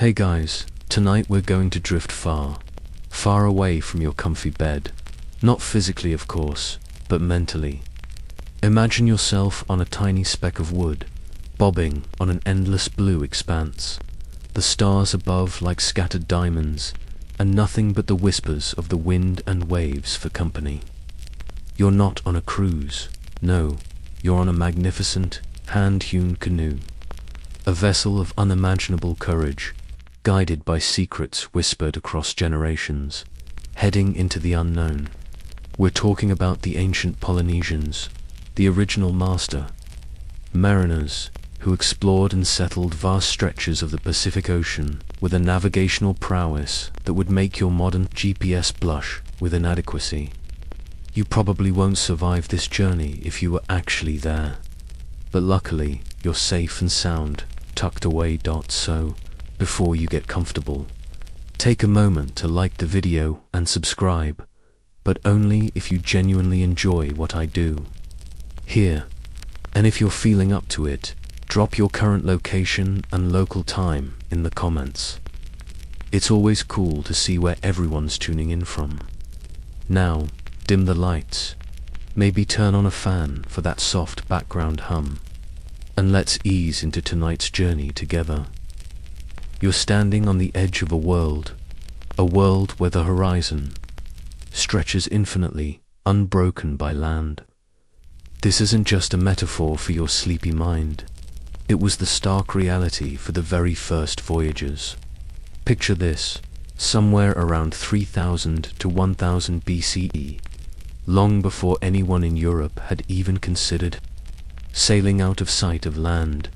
Hey guys, tonight we're going to drift far, far away from your comfy bed. Not physically, of course, but mentally. Imagine yourself on a tiny speck of wood, bobbing on an endless blue expanse. The stars above like scattered diamonds, and nothing but the whispers of the wind and waves for company. You're not on a cruise. No, you're on a magnificent, hand-hewn canoe. A vessel of unimaginable courage, guided by secrets whispered across generations, heading into the unknown. We're talking about the ancient Polynesians, the original mariners, who explored and settled vast stretches of the Pacific Ocean with a navigational prowess that would make your modern GPS blush with inadequacy. You probably won't survive this journey if you were actually there. But luckily, you're safe and sound, tucked away. So, before you get comfortable, take a moment to like the video and subscribe, but only if you genuinely enjoy what I do here. And if you're feeling up to it, drop your current location and local time in the comments. It's always cool to see where everyone's tuning in from. Now, dim the lights, maybe turn on a fan for that soft background hum, and let's ease into tonight's journey together. You're standing on the edge of a world where the horizon stretches infinitely, unbroken by land. This isn't just a metaphor for your sleepy mind. It was the stark reality for the very first voyagers. Picture this, somewhere around 3000 to 1000 BCE, long before anyone in Europe had even considered sailing out of sight of land,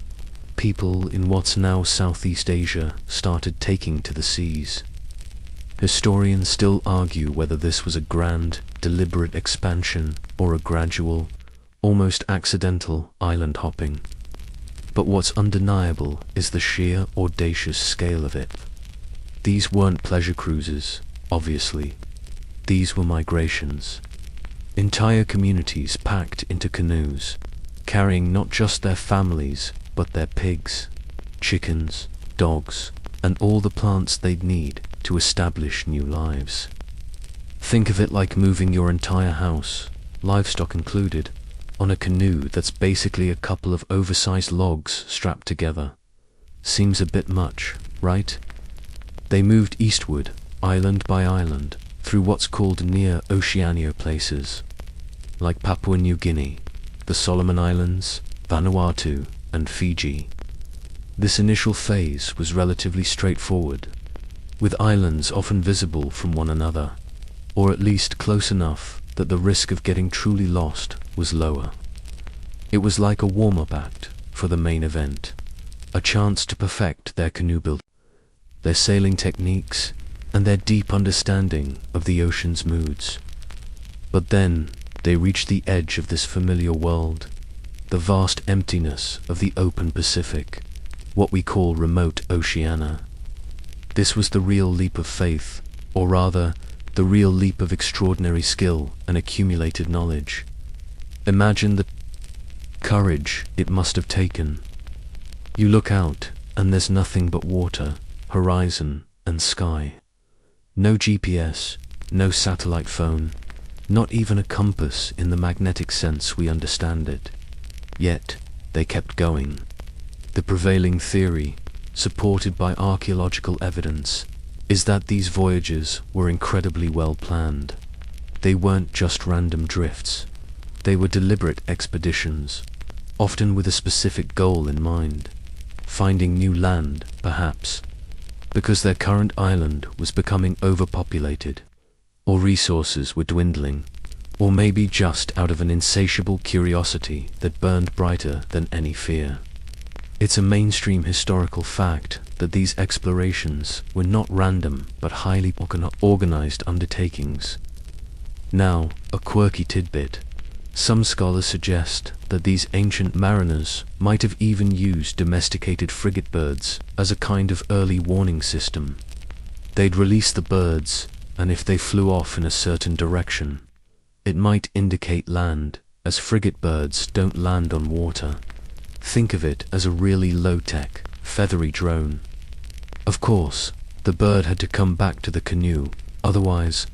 people in what's now Southeast Asia started taking to the seas. Historians still argue whether this was a grand, deliberate expansion or a gradual, almost accidental island hopping. But what's undeniable is the sheer audacious scale of it. These weren't pleasure cruises, obviously. These were migrations. Entire communities packed into canoes, carrying not just their families, but their pigs, chickens, dogs, and all the plants they'd need to establish new lives. Think of it like moving your entire house, livestock included, on a canoe that's basically a couple of oversized logs strapped together. Seems a bit much, right? They moved eastward, island by island, through what's called near Oceania places, like Papua New Guinea, the Solomon Islands, Vanuatu, and Fiji. This initial phase was relatively straightforward, with islands often visible from one another, or at least close enough that the risk of getting truly lost was lower. It was like a warm-up act for the main event, a chance to perfect their canoe build, their sailing techniques, and their deep understanding of the ocean's moods. But then, they reached the edge of this familiar world, the vast emptiness of the open Pacific, what we call remote Oceania. This was the real leap of faith, or rather, the real leap of extraordinary skill and accumulated knowledge. Imagine the courage it must have taken. You look out, and there's nothing but water, horizon, and sky. No GPS, no satellite phone, not even a compass in the magnetic sense we understand it. Yet, they kept going. The prevailing theory, supported by archaeological evidence, is that these voyages were incredibly well planned. They weren't just random drifts. They were deliberate expeditions, often with a specific goal in mind. Finding new land, perhaps, because their current island was becoming overpopulated, or resources were dwindling, or maybe just out of an insatiable curiosity that burned brighter than any fear. It's a mainstream historical fact that these explorations were not random but highly organized undertakings. Now, a quirky tidbit. Some scholars suggest that these ancient mariners might have even used domesticated frigate birds as a kind of early warning system. They'd release the birds, and if they flew off in a certain direction, it might indicate land, as frigate birds don't land on water. Think of it as a really low-tech, feathery drone. Of course, the bird had to come back to the canoe, otherwise,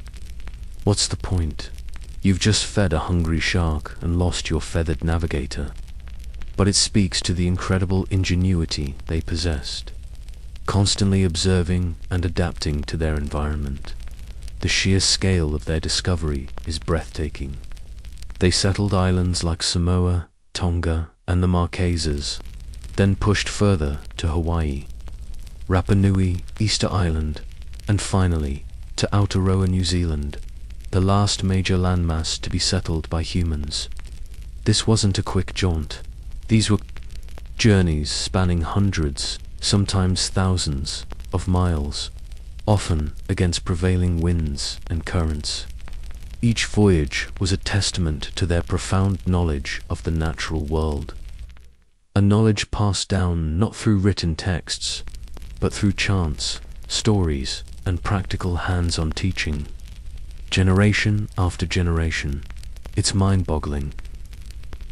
what's the point? You've just fed a hungry shark and lost your feathered navigator. But it speaks to the incredible ingenuity they possessed, constantly observing and adapting to their environment. The sheer scale of their discovery is breathtaking. They settled islands like Samoa, Tonga, and the Marquesas, then pushed further to Hawaii, Rapa Nui, Easter Island, and finally to Aotearoa, New Zealand, the last major landmass to be settled by humans. This wasn't a quick jaunt. These were journeys spanning hundreds, sometimes thousands, of miles, often against prevailing winds and currents. Each voyage was a testament to their profound knowledge of the natural world, a knowledge passed down not through written texts, but through chants, stories, and practical hands-on teaching. Generation after generation. It's mind-boggling.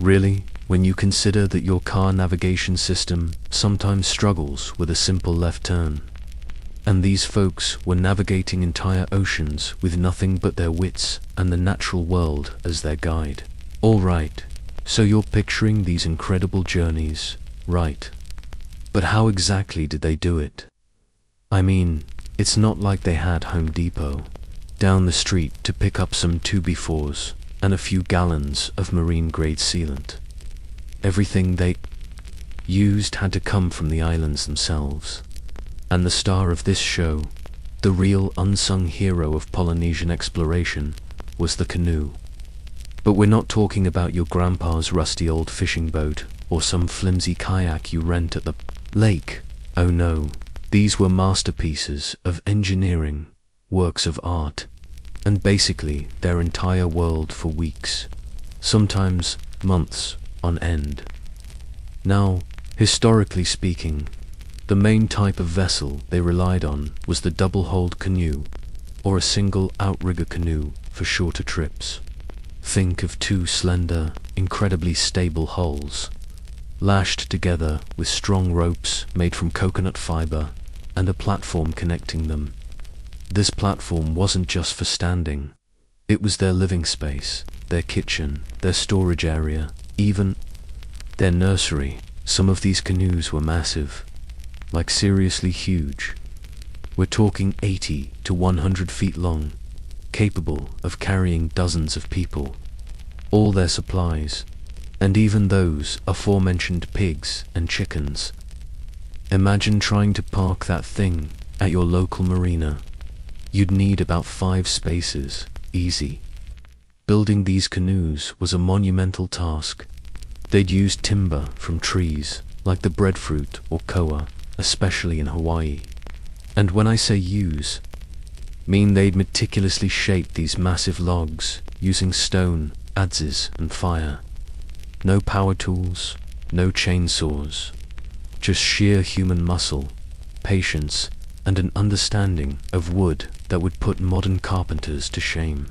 Really, when you consider that your car navigation system sometimes struggles with a simple left turn. And these folks were navigating entire oceans with nothing but their wits and the natural world as their guide. All right, so you're picturing these incredible journeys, right? But how exactly did they do it? I mean, it's not like they had Home Depot down the street to pick up some 2x4s and a few gallons of marine-grade sealant. Everything they used had to come from the islands themselves. And the star of this show, the real unsung hero of Polynesian exploration, was the canoe. But we're not talking about your grandpa's rusty old fishing boat or some flimsy kayak you rent at the lake. Oh no, these were masterpieces of engineering, works of art, and basically their entire world for weeks, sometimes months on end. Now, historically speaking, the main type of vessel they relied on was the double-hulled canoe, or a single outrigger canoe for shorter trips. Think of two slender, incredibly stable hulls, lashed together with strong ropes made from coconut fiber and a platform connecting them. This platform wasn't just for standing. It was their living space, their kitchen, their storage area, even their nursery. Some of these canoes were massive, like seriously huge. We're talking 80 to 100 feet long, capable of carrying dozens of people, all their supplies, and even those aforementioned pigs and chickens. Imagine trying to park that thing at your local marina. You'd need about 5 spaces, easy. Building these canoes was a monumental task. They'd use timber from trees, like the breadfruit or koa, especially in Hawaii. And when I say use, mean they'd meticulously shape these massive logs using stone, adzes, and fire. No power tools, no chainsaws, just sheer human muscle, patience, and an understanding of wood that would put modern carpenters to shame.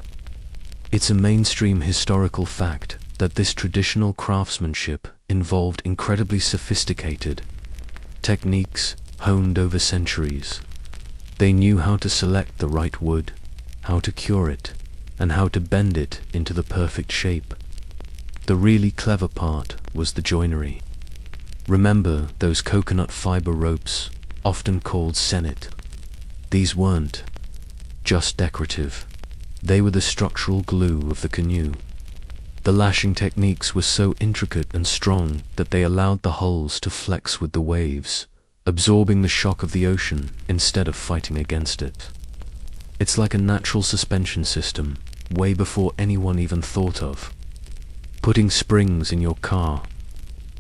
It's a mainstream historical fact that this traditional craftsmanship involved incredibly sophisticated techniques honed over centuries. They knew how to select the right wood, how to cure it, and how to bend it into the perfect shape. The really clever part was the joinery. Remember those coconut fiber ropes, often called senet? These weren't just decorative. They were the structural glue of the canoe. The lashing techniques were so intricate and strong that they allowed the hulls to flex with the waves, absorbing the shock of the ocean instead of fighting against it. It's like a natural suspension system, way before anyone even thought of putting springs in your car.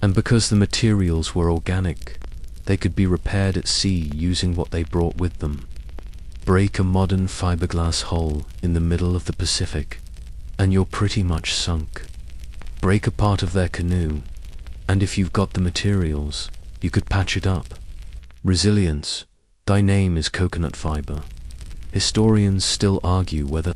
And because the materials were organic, they could be repaired at sea using what they brought with them. Break a modern fiberglass hull in the middle of the Pacific, and you're pretty much sunk. Break a part of their canoe, and if you've got the materials, you could patch it up. Resilience, thy name is coconut fiber. Historians still argue whether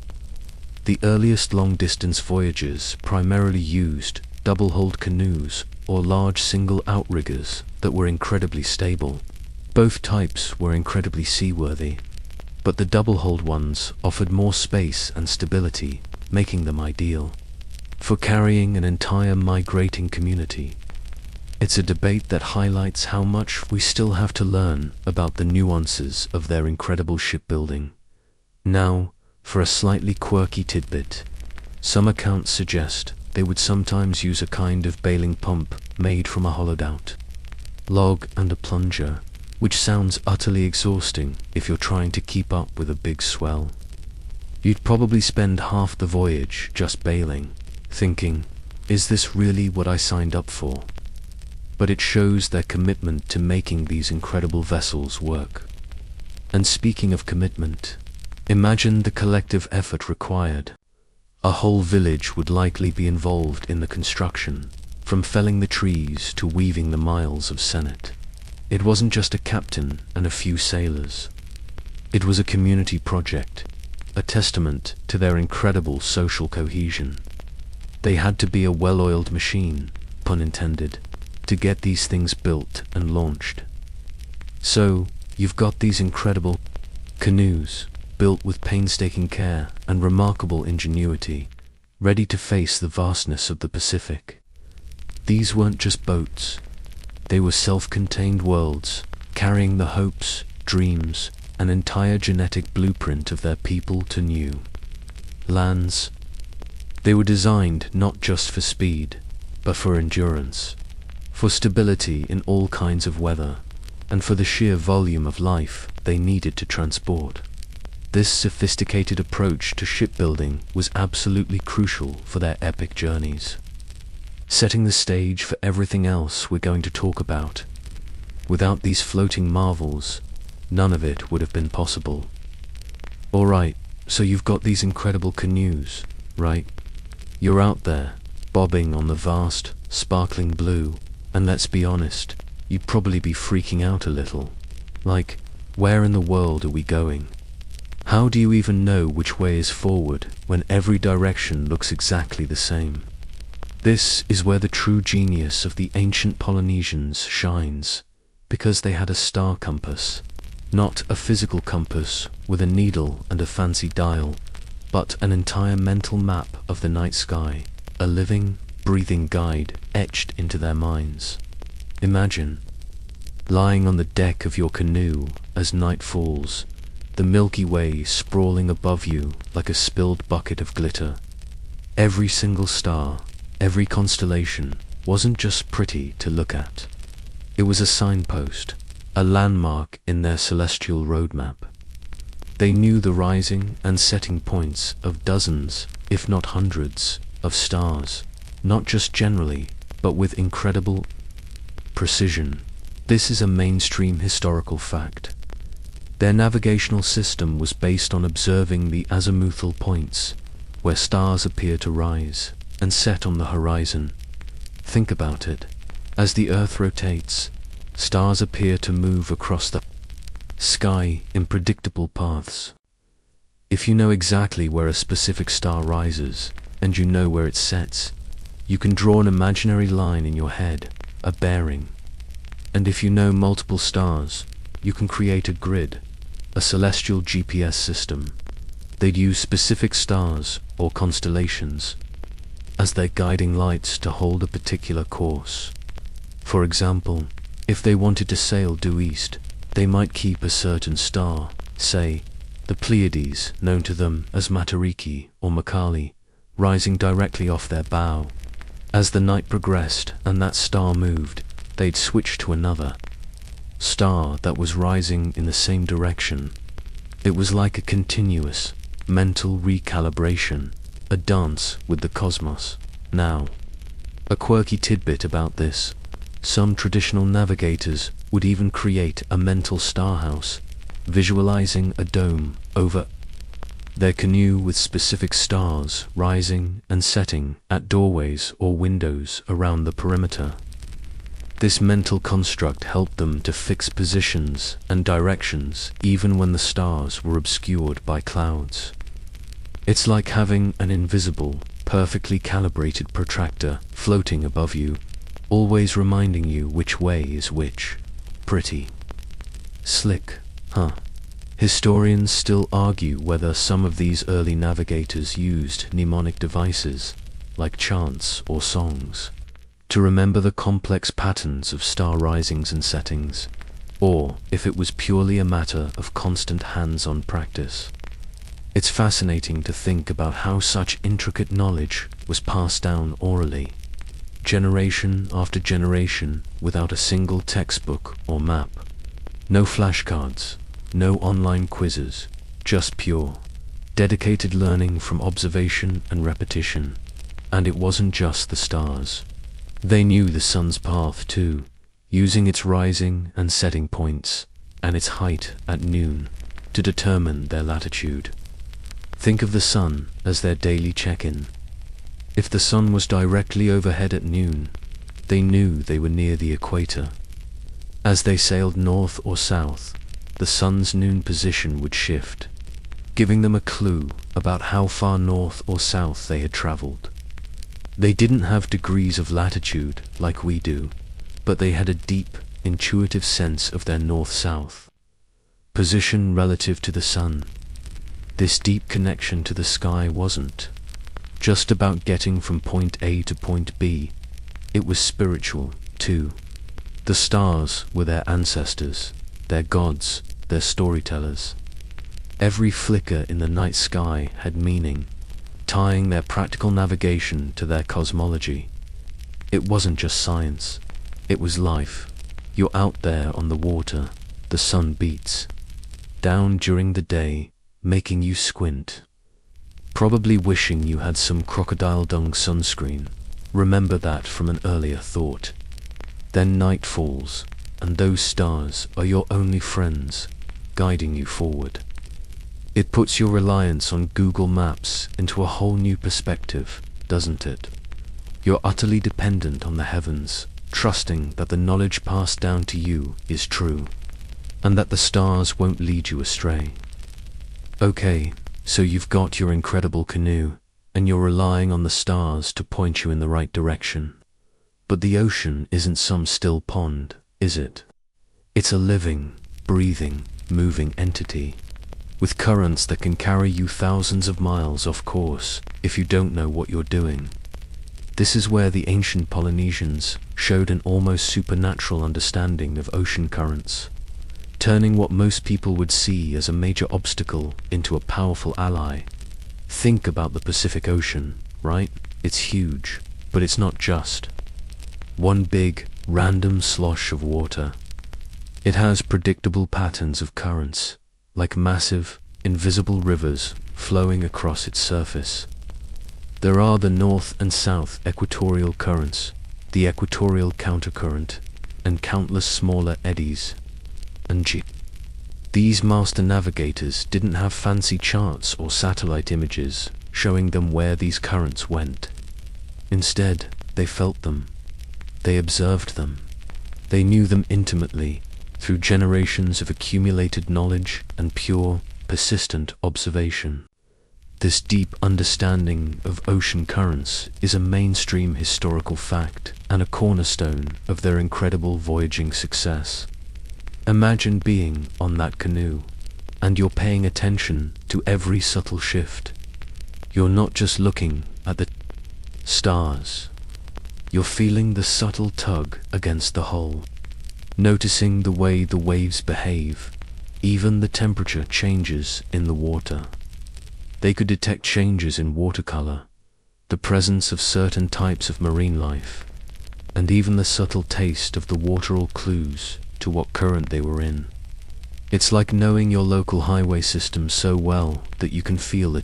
the earliest long-distance voyages primarily used double-hulled canoes or large single outriggers that were incredibly stable. Both types were incredibly seaworthy, but the double-hulled ones offered more space and stability, making them ideal for carrying an entire migrating community. It's a debate that highlights how much we still have to learn about the nuances of their incredible shipbuilding. Now, for a slightly quirky tidbit. Some accounts suggest they would sometimes use a kind of bailing pump made from a hollowed-out log and a plunger, which sounds utterly exhausting if you're trying to keep up with a big swell. You'd probably spend half the voyage just bailing, thinking, is this really what I signed up for? But it shows their commitment to making these incredible vessels work. And speaking of commitment, imagine the collective effort required. A whole village would likely be involved in the construction, from felling the trees to weaving the miles of sennit. It wasn't just a captain and a few sailors. It was a community project, a testament to their incredible social cohesion. They had to be a well-oiled machine, pun intended, to get these things built and launched. So, you've got these incredible canoes, built with painstaking care and remarkable ingenuity, ready to face the vastness of the Pacific. These weren't just boats. They were self-contained worlds, carrying the hopes, dreams, and entire genetic blueprint of their people to new lands. They were designed not just for speed, but for endurance, for stability in all kinds of weather, and for the sheer volume of life they needed to transport. This sophisticated approach to shipbuilding was absolutely crucial for their epic journeys, setting the stage for everything else we're going to talk about. Without these floating marvels, none of it would have been possible. Alright, so you've got these incredible canoes, right? You're out there, bobbing on the vast, sparkling blue, and let's be honest, you'd probably be freaking out a little. Like, where in the world are we going? How do you even know which way is forward when every direction looks exactly the same? This is where the true genius of the ancient Polynesians shines, because they had a star compass. Not a physical compass with a needle and a fancy dial, but an entire mental map of the night sky, a living, breathing guide etched into their minds. Imagine lying on the deck of your canoe as night falls, the Milky Way sprawling above you like a spilled bucket of glitter. Every single star, every constellation wasn't just pretty to look at. It was a signpost, a landmark in their celestial roadmap. They knew the rising and setting points of dozens, if not hundreds, of stars, not just generally, but with incredible precision. This is a mainstream historical fact. Their navigational system was based on observing the azimuthal points, where stars appear to rise and set on the horizon. Think about it. As the Earth rotates, stars appear to move across the sky in predictable paths. If you know exactly where a specific star rises, and you know where it sets, you can draw an imaginary line in your head, a bearing. And if you know multiple stars, you can create a grid, a celestial GPS system. They'd use specific stars or constellations as their guiding lights to hold a particular course. For example, if they wanted to sail due east, they might keep a certain star, say, the Pleiades, known to them as Matariki or Makali, rising directly off their bow. As the night progressed and that star moved, they'd switch to another star that was rising in the same direction. It was like a continuous mental recalibration, a dance with the cosmos. Now, a quirky tidbit about this: some traditional navigators would even create a mental star house, visualizing a dome over their canoe with specific stars rising and setting at doorways or windows around the perimeter. This mental construct helped them to fix positions and directions even when the stars were obscured by clouds. It's like having an invisible, perfectly calibrated protractor floating above you, always reminding you which way is which. Pretty Slick, huh? Historians still argue whether some of these early navigators used mnemonic devices, like chants or songs, to remember the complex patterns of star risings and settings, or if it was purely a matter of constant hands-on practice. It's fascinating to think about how such intricate knowledge was passed down orally, generation after generation, without a single textbook or map. No flashcards, no online quizzes, just pure, dedicated learning from observation and repetition. And it wasn't just the stars. They knew the sun's path too, using its rising and setting points, and its height at noon, to determine their latitude. Think of the sun as their daily check-in. If the sun was directly overhead at noon, they knew they were near the equator. As they sailed north or south, the sun's noon position would shift, giving them a clue about how far north or south they had traveled. They didn't have degrees of latitude like we do, but they had a deep, intuitive sense of their north-south position relative to the sun. This deep connection to the sky wasn't just about getting from point A to point B. It was spiritual, too. The stars were their ancestors, their gods, their storytellers. Every flicker in the night sky had meaning, tying their practical navigation to their cosmology. It wasn't just science, it was life. You're out there on the water, the sun beats down during the day, making you squint, probably wishing you had some crocodile dung sunscreen. Remember that from an earlier thought. Then night falls, and those stars are your only friends, guiding you forward. It puts your reliance on Google Maps into a whole new perspective, doesn't it? You're utterly dependent on the heavens, trusting that the knowledge passed down to you is true, and that the stars won't lead you astray. Okay, so you've got your incredible canoe, and you're relying on the stars to point you in the right direction. But the ocean isn't some still pond, is it? It's a living, breathing, moving entity, with currents that can carry you thousands of miles off course if you don't know what you're doing. This is where the ancient Polynesians showed an almost supernatural understanding of ocean currents, turning what most people would see as a major obstacle into a powerful ally. Think about the Pacific Ocean, right? It's huge, but it's not just one big, random slosh of water. It has predictable patterns of currents, like massive, invisible rivers flowing across its surface. There are the north and south equatorial currents, the equatorial countercurrent, and countless smaller eddies. These master navigators didn't have fancy charts or satellite images showing them where these currents went. Instead, they felt them. They observed them. They knew them intimately through generations of accumulated knowledge and pure, persistent observation. This deep understanding of ocean currents is a mainstream historical fact and a cornerstone of their incredible voyaging success. Imagine being on that canoe, and you're paying attention to every subtle shift. You're not just looking at the stars. You're feeling the subtle tug against the hull, noticing the way the waves behave, even the temperature changes in the water. They could detect changes in watercolor, the presence of certain types of marine life, and even the subtle taste of the wateral clues to what current they were in. It's like knowing your local highway system so well that you can feel a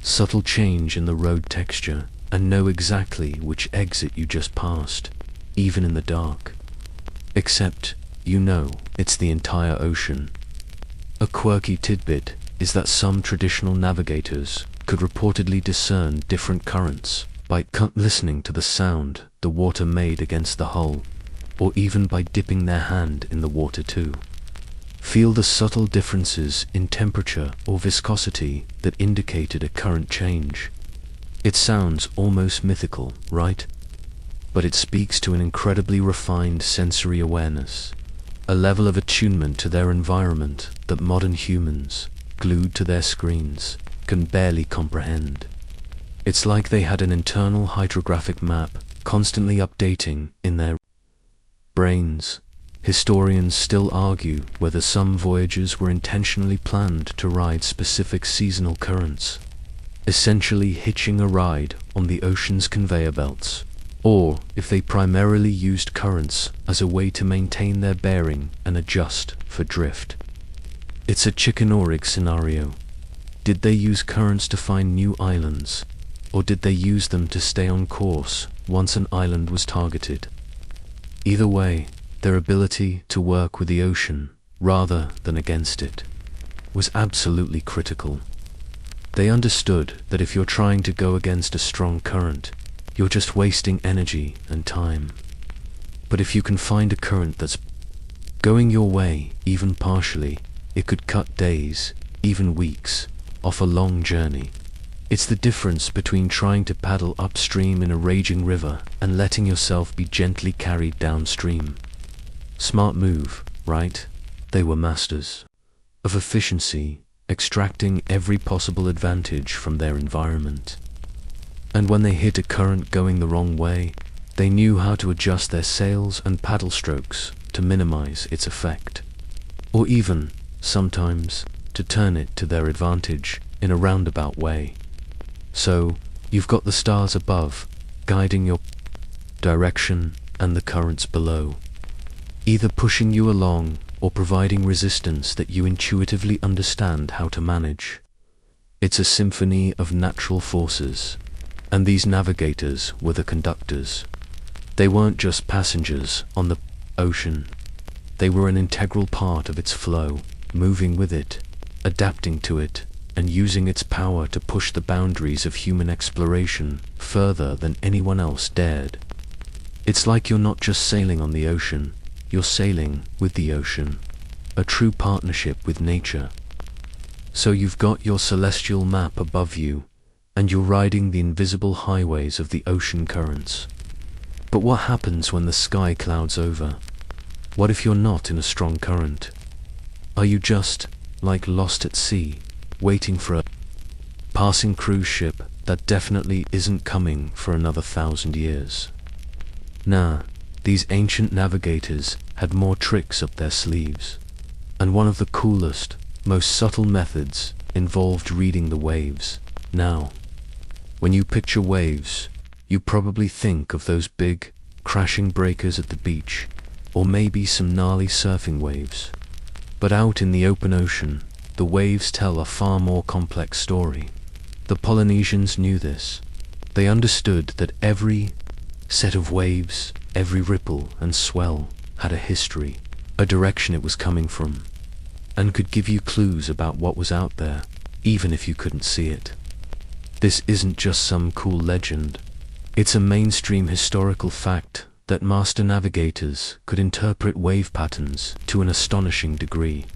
subtle change in the road texture and know exactly which exit you just passed, even in the dark. Except, you know, it's the entire ocean. A quirky tidbit is that some traditional navigators could reportedly discern different currents by listening to the sound the water made against the hull, or even by dipping their hand in the water too. Feel the subtle differences in temperature or viscosity that indicated a current change. It sounds almost mythical, right? But it speaks to an incredibly refined sensory awareness, a level of attunement to their environment that modern humans, glued to their screens, can barely comprehend. It's like they had an internal hydrographic map constantly updating in their brains. Historians still argue whether some voyages were intentionally planned to ride specific seasonal currents, essentially hitching a ride on the ocean's conveyor belts, or if they primarily used currents as a way to maintain their bearing and adjust for drift. It's a chicken or egg scenario. Did they use currents to find new islands, or did they use them to stay on course once an island was targeted? Either way, their ability to work with the ocean, rather than against it, was absolutely critical. They understood that if you're trying to go against a strong current, you're just wasting energy and time. But if you can find a current that's going your way, even partially, it could cut days, even weeks, off a long journey. It's the difference between trying to paddle upstream in a raging river and letting yourself be gently carried downstream. Smart move, right? They were masters of efficiency, extracting every possible advantage from their environment. And when they hit a current going the wrong way, they knew how to adjust their sails and paddle strokes to minimize its effect, or even, sometimes, to turn it to their advantage in a roundabout way. So, you've got the stars above, guiding your direction, and the currents below, either pushing you along or providing resistance that you intuitively understand how to manage. It's a symphony of natural forces, and these navigators were the conductors. They weren't just passengers on the ocean. They were an integral part of its flow, moving with it, adapting to it, and using its power to push the boundaries of human exploration further than anyone else dared. It's like you're not just sailing on the ocean, you're sailing with the ocean, a true partnership with nature. So you've got your celestial map above you, and you're riding the invisible highways of the ocean currents. But what happens when the sky clouds over? What if you're not in a strong current? Are you just, like lost at sea, waiting for a passing cruise ship that definitely isn't coming for another 1,000 years? Nah, these ancient navigators had more tricks up their sleeves. And one of the coolest, most subtle methods involved reading the waves. Now, when you picture waves, you probably think of those big, crashing breakers at the beach, or maybe some gnarly surfing waves. But out in the open ocean, the waves tell a far more complex story. The Polynesians knew this. They understood that every set of waves, every ripple and swell had a history, a direction it was coming from, and could give you clues about what was out there, even if you couldn't see it. This isn't just some cool legend. It's a mainstream historical fact that master navigators could interpret wave patterns to an astonishing degree.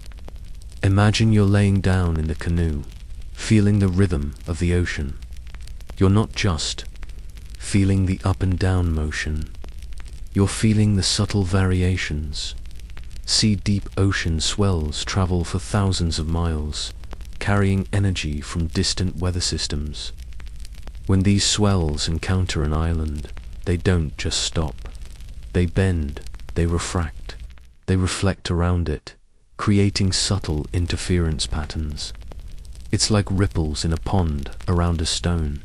Imagine you're laying down in the canoe, feeling the rhythm of the ocean. You're not just feeling the up and down motion. You're feeling the subtle variations. See deep ocean swells travel for thousands of miles, carrying energy from distant weather systems. When these swells encounter an island, they don't just stop. They bend, they refract, they reflect around it, creating subtle interference patterns. It's like ripples in a pond around a stone,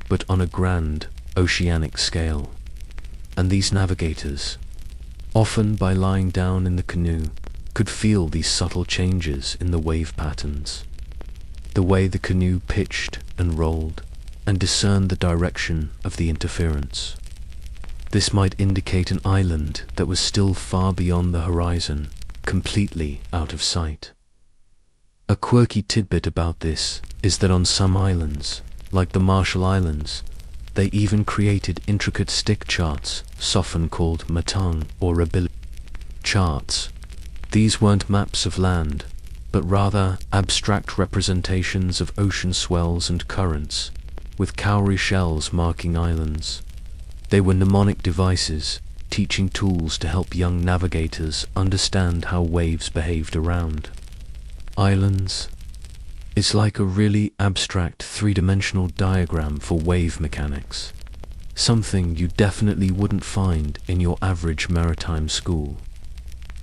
but on a grand, oceanic scale. And these navigators, often by lying down in the canoe, could feel these subtle changes in the wave patterns, the way the canoe pitched and rolled, and discern the direction of the interference. This might indicate an island that was still far beyond the horizon, completely out of sight. A quirky tidbit about this is that on some islands, like the Marshall Islands, they even created intricate stick charts, often called matang or ability charts. These weren't maps of land, but rather abstract representations of ocean swells and currents, with cowrie shells marking islands. They were mnemonic devices, teaching tools to help young navigators understand how waves behaved around islands. It's like a really abstract three-dimensional diagram for wave mechanics, something you definitely wouldn't find in your average maritime school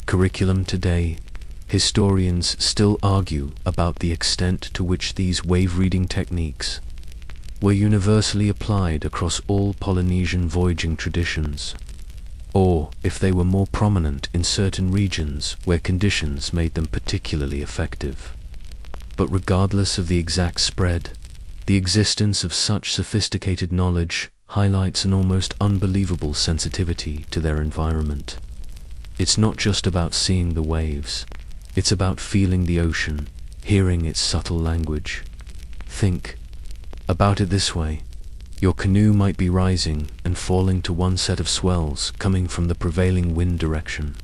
curriculum today. Historians still argue about the extent to which these wave-reading techniques were universally applied across all Polynesian voyaging traditions, or if they were more prominent in certain regions where conditions made them particularly effective. But regardless of the exact spread, the existence of such sophisticated knowledge highlights an almost unbelievable sensitivity to their environment. It's not just about seeing the waves, it's about feeling the ocean, hearing its subtle language. Think about it this way. Your canoe might be rising and falling to one set of swells coming from the prevailing wind direction.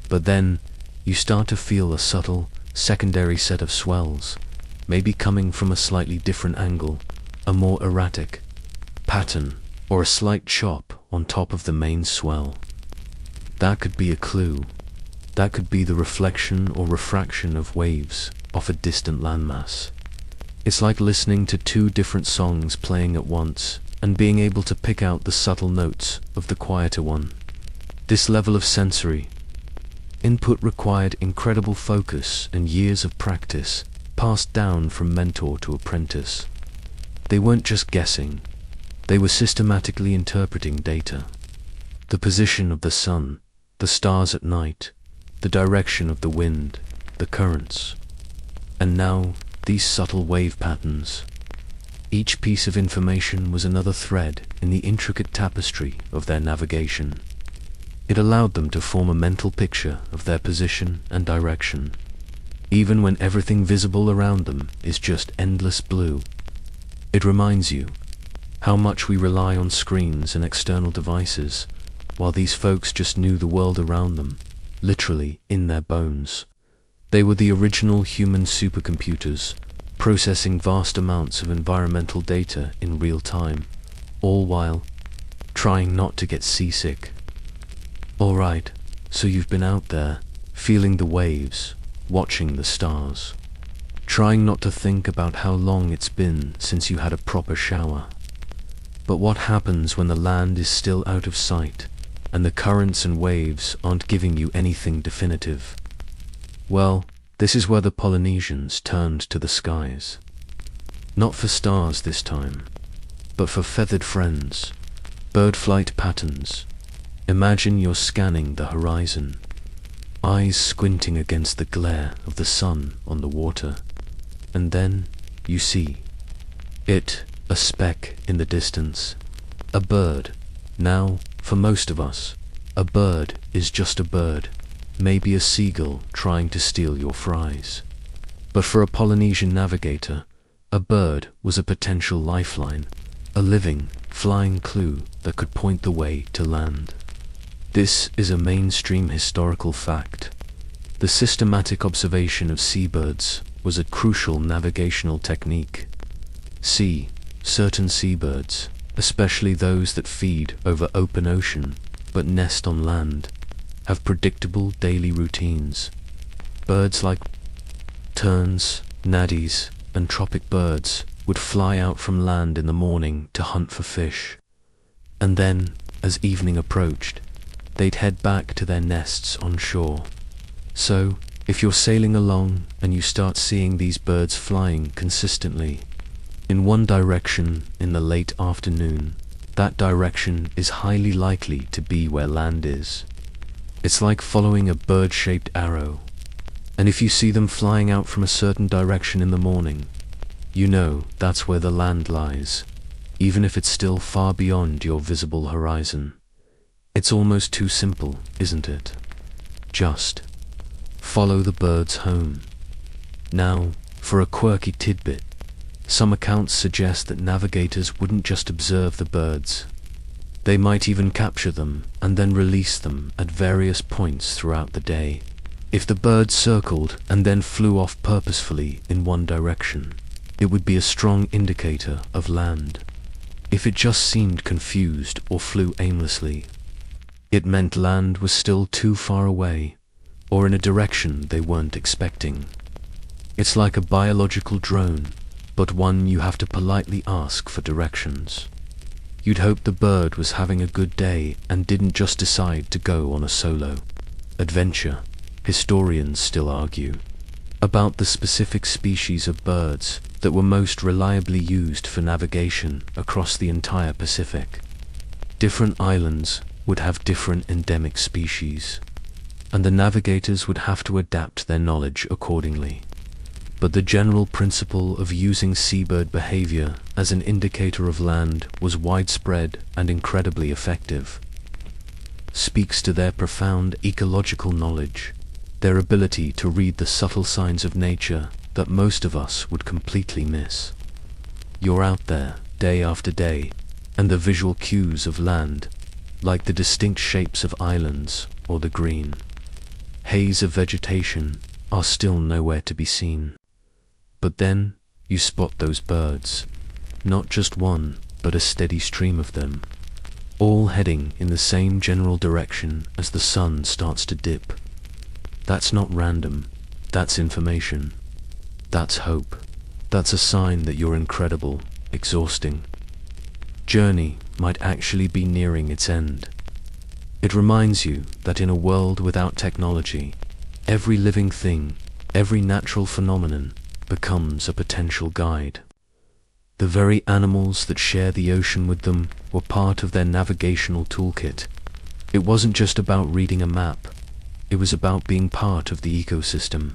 But then, you start to feel a subtle, secondary set of swells, maybe coming from a slightly different angle, a more erratic pattern, or a slight chop on top of the main swell. That could be a clue. That could be the reflection or refraction of waves off a distant landmass. It's like listening to two different songs playing at once and being able to pick out the subtle notes of the quieter one. This level of sensory input required incredible focus and years of practice, passed down from mentor to apprentice. They weren't just guessing, they were systematically interpreting data. The position of the sun, the stars at night, the direction of the wind, the currents. And now, these subtle wave patterns. Each piece of information was another thread in the intricate tapestry of their navigation. It allowed them to form a mental picture of their position and direction, even when everything visible around them is just endless blue. It reminds you how much we rely on screens and external devices, while these folks just knew the world around them, literally in their bones. They were the original human supercomputers, processing vast amounts of environmental data in real time, all while trying not to get seasick. Alright, so you've been out there, feeling the waves, watching the stars, trying not to think about how long it's been since you had a proper shower. But what happens when the land is still out of sight, and the currents and waves aren't giving you anything definitive? Well, this is where the Polynesians turned to the skies. Not for stars this time, but for feathered friends, bird flight patterns. Imagine you're scanning the horizon, eyes squinting against the glare of the sun on the water, and then you see it, a speck in the distance, a bird. Now, for most of us, a bird is just a bird, maybe a seagull trying to steal your fries. But for a Polynesian navigator, a bird was a potential lifeline, a living, flying clue that could point the way to land. This is a mainstream historical fact. The systematic observation of seabirds was a crucial navigational technique. See, certain seabirds, especially those that feed over open ocean but nest on land, have predictable daily routines. Birds like terns, naddies, and tropic birds would fly out from land in the morning to hunt for fish. And then, as evening approached, they'd head back to their nests on shore. So, if you're sailing along and you start seeing these birds flying consistently in one direction in the late afternoon, that direction is highly likely to be where land is. It's like following a bird-shaped arrow. And if you see them flying out from a certain direction in the morning, you know that's where the land lies, even if it's still far beyond your visible horizon. It's almost too simple, isn't it? Just follow the birds home. Now, for a quirky tidbit, some accounts suggest that navigators wouldn't just observe the birds. They might even capture them and then release them at various points throughout the day. If the bird circled and then flew off purposefully in one direction, it would be a strong indicator of land. If it just seemed confused or flew aimlessly, It meant land was still too far away, or in a direction they weren't expecting. It's like a biological drone, but one you have to politely ask for directions. You'd hope the bird was having a good day and didn't just decide to go on a solo adventure. Historians still argue about the specific species of birds that were most reliably used for navigation across the entire Pacific. Different islands would have different endemic species, and the navigators would have to adapt their knowledge accordingly. But the general principle of using seabird behavior as an indicator of land was widespread and incredibly effective. Speaks to their profound ecological knowledge, their ability to read the subtle signs of nature that most of us would completely miss. You're out there, day after day, and the visual cues of land, like the distinct shapes of islands or the green haze of vegetation, are still nowhere to be seen. But then, you spot those birds, not just one, but a steady stream of them, all heading in the same general direction as the sun starts to dip. That's not random, that's information. That's hope. That's a sign that your incredible, exhausting journey might actually be nearing its end. It reminds you that in a world without technology, every living thing, every natural phenomenon, becomes a potential guide. The very animals that share the ocean with them were part of their navigational toolkit. It wasn't just about reading a map, it was about being part of the ecosystem,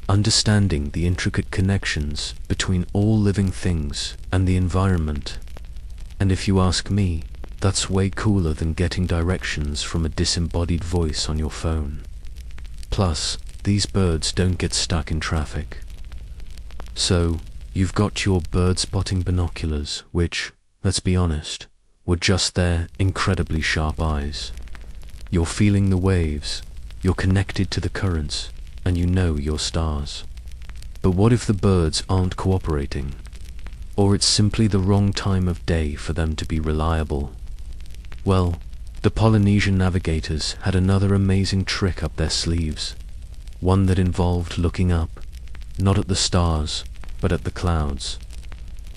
understanding the intricate connections between all living things and the environment. And if you ask me, that's way cooler than getting directions from a disembodied voice on your phone. Plus, these birds don't get stuck in traffic. So, you've got your bird-spotting binoculars, which, let's be honest, were just their incredibly sharp eyes. You're feeling the waves, you're connected to the currents, and you know your stars. But what if the birds aren't cooperating? Or it's simply the wrong time of day for them to be reliable? Well, the Polynesian navigators had another amazing trick up their sleeves, one that involved looking up, not at the stars, but at the clouds.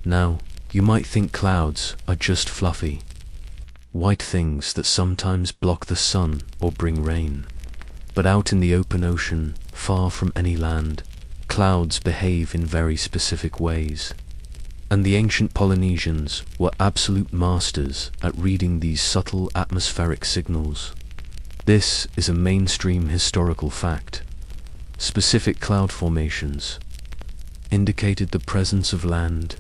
Now, you might think clouds are just fluffy, white things that sometimes block the sun or bring rain. But out in the open ocean, far from any land, clouds behave in very specific ways. And the ancient Polynesians were absolute masters at reading these subtle atmospheric signals. This is a mainstream historical fact. Specific cloud formations indicated the presence of land,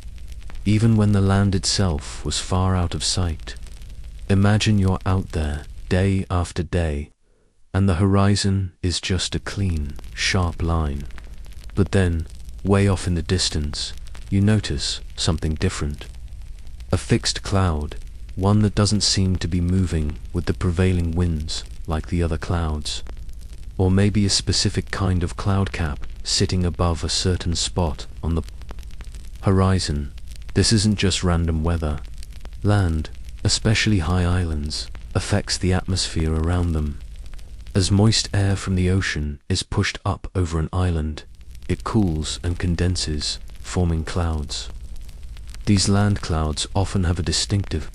even when the land itself was far out of sight. Imagine you're out there, day after day, and the horizon is just a clean, sharp line. But then, way off in the distance, you notice something different. A fixed cloud, one that doesn't seem to be moving with the prevailing winds like the other clouds. Or maybe a specific kind of cloud cap sitting above a certain spot on the horizon. This isn't just random weather. Land, especially high islands, affects the atmosphere around them. As moist air from the ocean is pushed up over an island, it cools and condenses, forming clouds. These land clouds often have a distinctive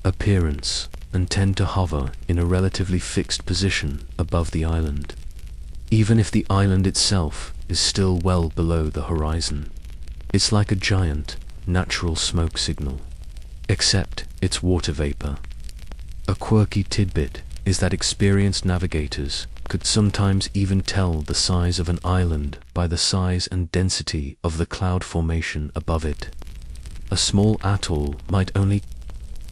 appearance and tend to hover in a relatively fixed position above the island, even if the island itself is still well below the horizon. It's like a giant, natural smoke signal, except it's water vapor. A quirky tidbit is that experienced navigators could sometimes even tell the size of an island by the size and density of the cloud formation above it. A small atoll might only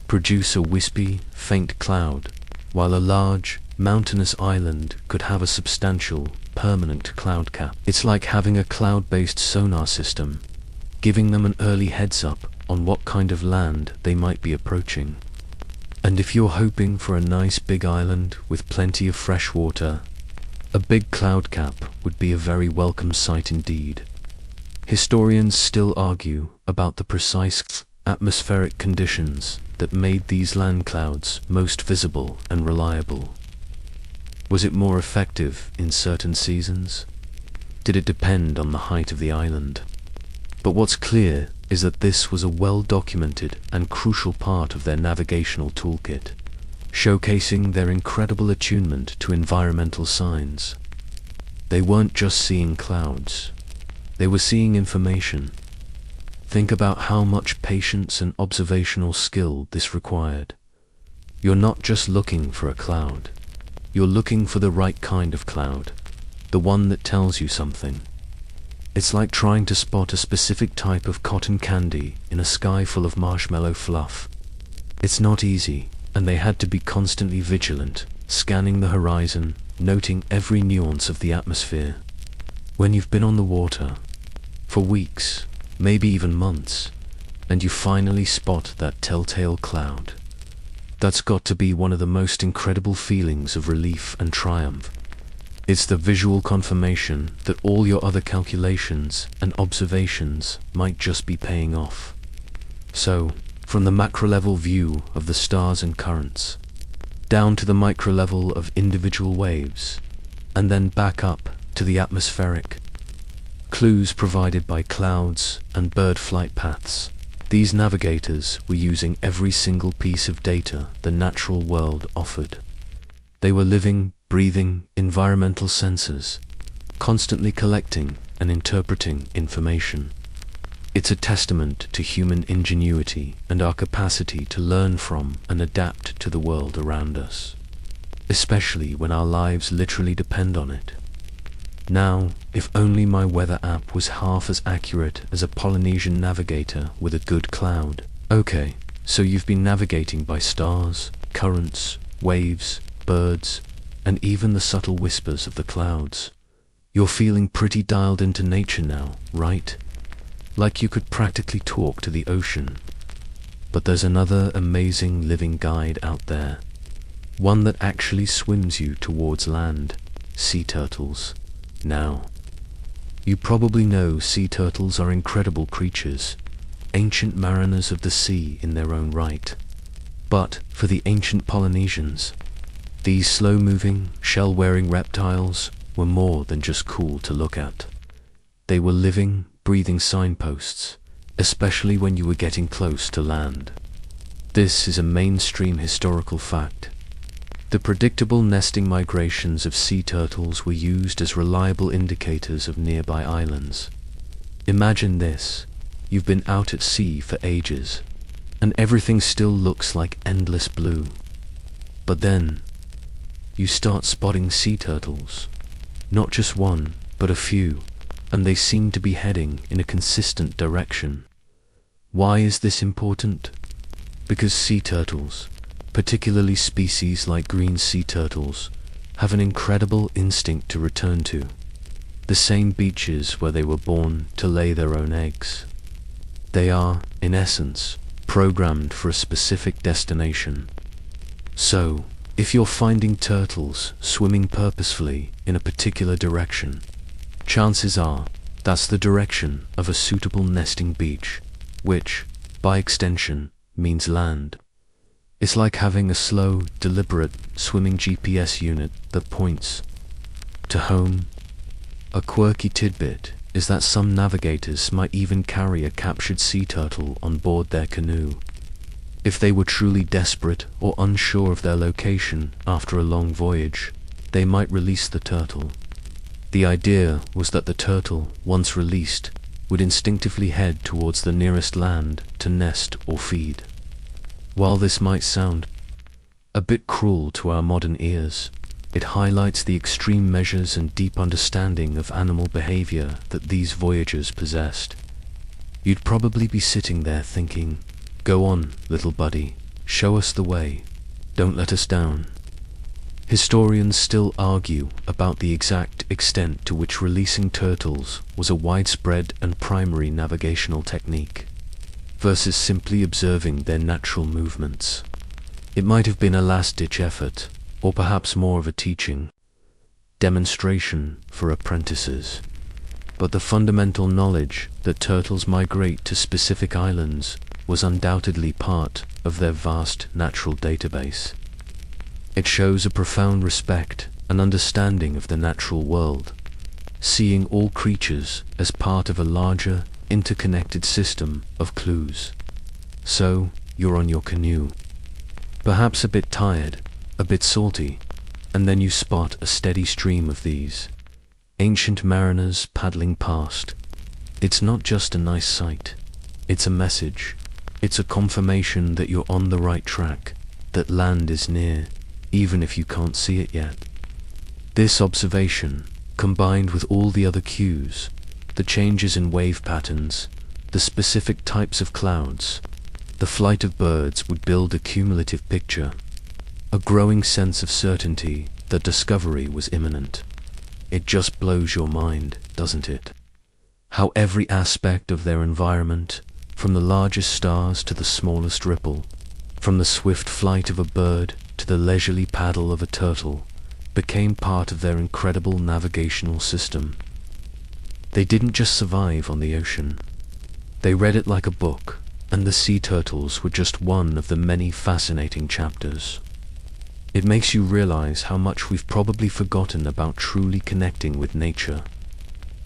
produce a wispy, faint cloud, while a large, mountainous island could have a substantial, permanent cloud cap. It's like having a cloud-based sonar system, giving them an early heads-up on what kind of land they might be approaching. And if you're hoping for a nice big island with plenty of fresh water, a big cloud cap would be a very welcome sight indeed. Historians still argue about the precise atmospheric conditions that made these land clouds most visible and reliable? Was it more effective in certain seasons? Did it depend on the height of the island? But what's clear is that this was a well-documented and crucial part of their navigational toolkit, showcasing their incredible attunement to environmental signs. They weren't just seeing clouds, they were seeing information. Think about how much patience and observational skill this required. You're not just looking for a cloud, you're looking for the right kind of cloud, the one that tells you something. It's like trying to spot a specific type of cotton candy in a sky full of marshmallow fluff. It's not easy, and they had to be constantly vigilant, scanning the horizon, noting every nuance of the atmosphere. When you've been on the water for weeks, maybe even months, and you finally spot that telltale cloud, that's got to be one of the most incredible feelings of relief and triumph. It's the visual confirmation that all your other calculations and observations might just be paying off. So, from the macro-level view of the stars and currents, down to the micro-level of individual waves, and then back up to the atmospheric clues provided by clouds and bird flight paths, these navigators were using every single piece of data the natural world offered. They were living, breathing environmental sensors, constantly collecting and interpreting information. It's a testament to human ingenuity and our capacity to learn from and adapt to the world around us, especially when our lives literally depend on it. Now, if only my weather app was half as accurate as a Polynesian navigator with a good cloud. Okay, so you've been navigating by stars, currents, waves, birds, and even the subtle whispers of the clouds. You're feeling pretty dialed into nature now, right? Like you could practically talk to the ocean. But there's another amazing living guide out there. One that actually swims you towards land. Sea turtles. Now, you probably know sea turtles are incredible creatures, ancient mariners of the sea in their own right. But for the ancient Polynesians, these slow-moving, shell-wearing reptiles were more than just cool to look at. They were living, breathing signposts, especially when you were getting close to land. This is a mainstream historical fact. The predictable nesting migrations of sea turtles were used as reliable indicators of nearby islands. Imagine this: you've been out at sea for ages, and everything still looks like endless blue. But then, you start spotting sea turtles. Not just one, but a few, and they seem to be heading in a consistent direction. Why is this important? Because sea turtles, particularly species like green sea turtles, have an incredible instinct to return to. The same beaches where they were born to lay their own eggs. They are, in essence, programmed for a specific destination. So, if you're finding turtles swimming purposefully in a particular direction, chances are that's the direction of a suitable nesting beach, which, by extension, means land. It's like having a slow, deliberate, swimming GPS unit that points to home. A quirky tidbit is that some navigators might even carry a captured sea turtle on board their canoe. If they were truly desperate or unsure of their location after a long voyage, they might release the turtle. The idea was that the turtle, once released, would instinctively head towards the nearest land to nest or feed. While this might sound a bit cruel to our modern ears, it highlights the extreme measures and deep understanding of animal behavior that these voyagers possessed. You'd probably be sitting there thinking, "Go on, little buddy, show us the way. Don't let us down." Historians still argue about the exact extent to which releasing turtles was a widespread and primary navigational technique, versus simply observing their natural movements. It might have been a last-ditch effort, or perhaps more of a teaching demonstration for apprentices. But the fundamental knowledge that turtles migrate to specific islands was undoubtedly part of their vast natural database. It shows a profound respect and understanding of the natural world, seeing all creatures as part of a larger, interconnected system of clues. So, you're on your canoe, perhaps a bit tired, a bit salty, and then you spot a steady stream of these ancient mariners paddling past. It's not just a nice sight, it's a message. It's a confirmation that you're on the right track, that land is near, even if you can't see it yet. This observation, combined with all the other cues, the changes in wave patterns, the specific types of clouds, the flight of birds, would build a cumulative picture, a growing sense of certainty that discovery was imminent. It just blows your mind, doesn't it? How every aspect of their environment, from the largest stars to the smallest ripple, from the swift flight of a bird to the leisurely paddle of a turtle, became part of their incredible navigational system. They didn't just survive on the ocean. They read it like a book, and the sea turtles were just one of the many fascinating chapters. It makes you realize how much we've probably forgotten about truly connecting with nature,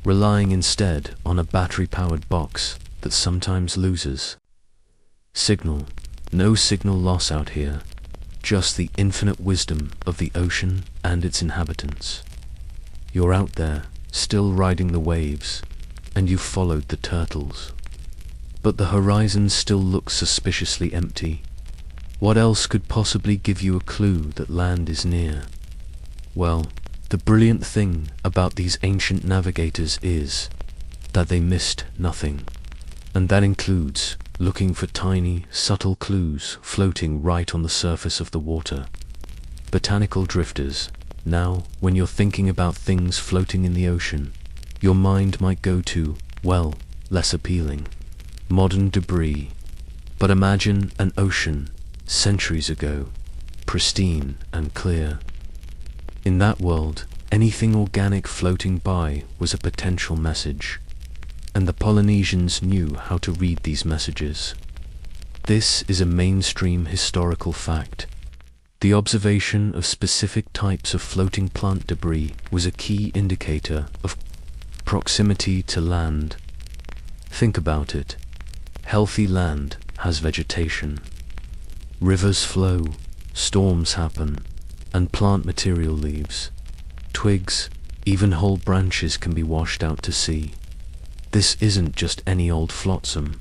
relying instead on a battery-powered box that sometimes loses signal. No signal loss out here, just the infinite wisdom of the ocean and its inhabitants. You're out there, still riding the waves, and you've followed the turtles. But the horizon still looks suspiciously empty. What else could possibly give you a clue that land is near? Well, the brilliant thing about these ancient navigators is that they missed nothing. And that includes looking for tiny, subtle clues floating right on the surface of the water. Botanical drifters. Now, when you're thinking about things floating in the ocean, your mind might go to, well, less appealing, modern debris. But imagine an ocean, centuries ago, pristine and clear. In that world, anything organic floating by was a potential message. And the Polynesians knew how to read these messages. This is a mainstream historical fact. The observation of specific types of floating plant debris was a key indicator of proximity to land. Think about it. Healthy land has vegetation. Rivers flow, storms happen, and plant material leaves. Twigs, even whole branches can be washed out to sea. This isn't just any old flotsam.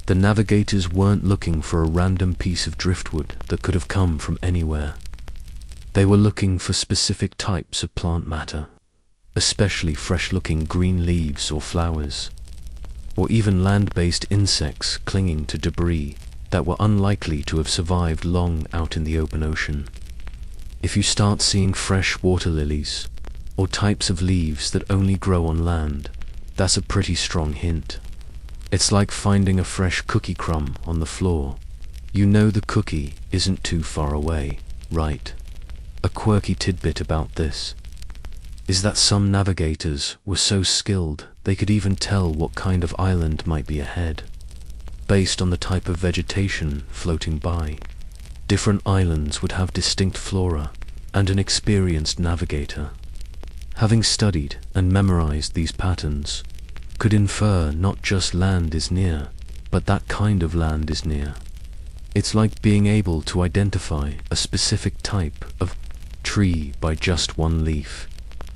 The navigators weren't looking for a random piece of driftwood that could have come from anywhere. They were looking for specific types of plant matter, especially fresh-looking green leaves or flowers, or even land-based insects clinging to debris that were unlikely to have survived long out in the open ocean. If you start seeing fresh water lilies, or types of leaves that only grow on land, that's a pretty strong hint. It's like finding a fresh cookie crumb on the floor. You know the cookie isn't too far away, right? A quirky tidbit about this is that some navigators were so skilled they could even tell what kind of island might be ahead, based on the type of vegetation floating by. Different islands would have distinct flora, and an experienced navigator, having studied and memorized these patterns, could infer not just land is near, but that kind of land is near. It's like being able to identify a specific type of tree by just one leaf,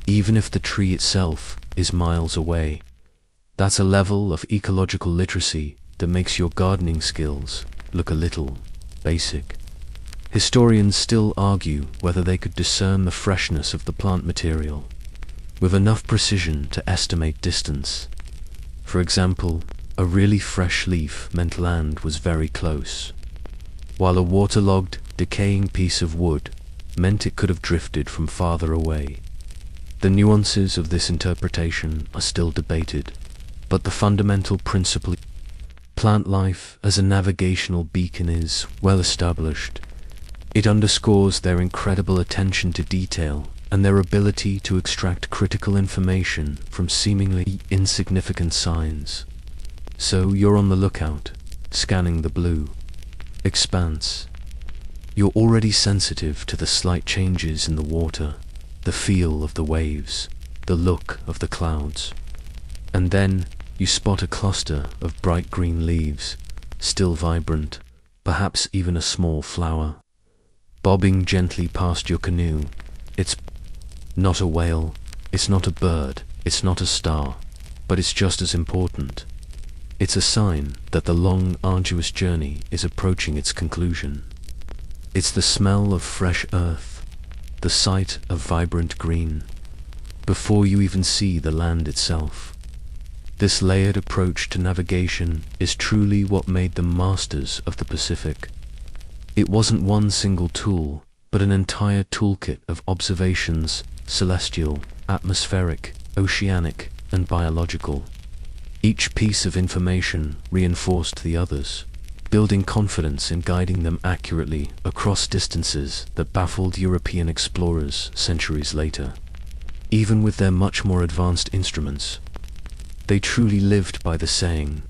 even if the tree itself is miles away. That's a level of ecological literacy that makes your gardening skills look a little basic. Historians still argue whether they could discern the freshness of the plant material with enough precision to estimate distance. For example, a really fresh leaf meant land was very close, while a waterlogged, decaying piece of wood meant it could have drifted from farther away. The nuances of this interpretation are still debated, but the fundamental principle, plant life as a navigational beacon, is well established. It underscores their incredible attention to detail and their ability to extract critical information from seemingly insignificant signs. So you're on the lookout, scanning the blue expanse. You're already sensitive to the slight changes in the water, the feel of the waves, the look of the clouds. And then you spot a cluster of bright green leaves, still vibrant, perhaps even a small flower, bobbing gently past your canoe. It's not a whale, it's not a bird, it's not a star, but it's just as important. It's a sign that the long, arduous journey is approaching its conclusion. It's the smell of fresh earth, the sight of vibrant green, before you even see the land itself. This layered approach to navigation is truly what made them masters of the Pacific. It wasn't one single tool, but an entire toolkit of observations, celestial, atmospheric, oceanic, and biological. Each piece of information reinforced the others, building confidence in guiding them accurately across distances that baffled European explorers centuries later. Even with their much more advanced instruments, they truly lived by the saying,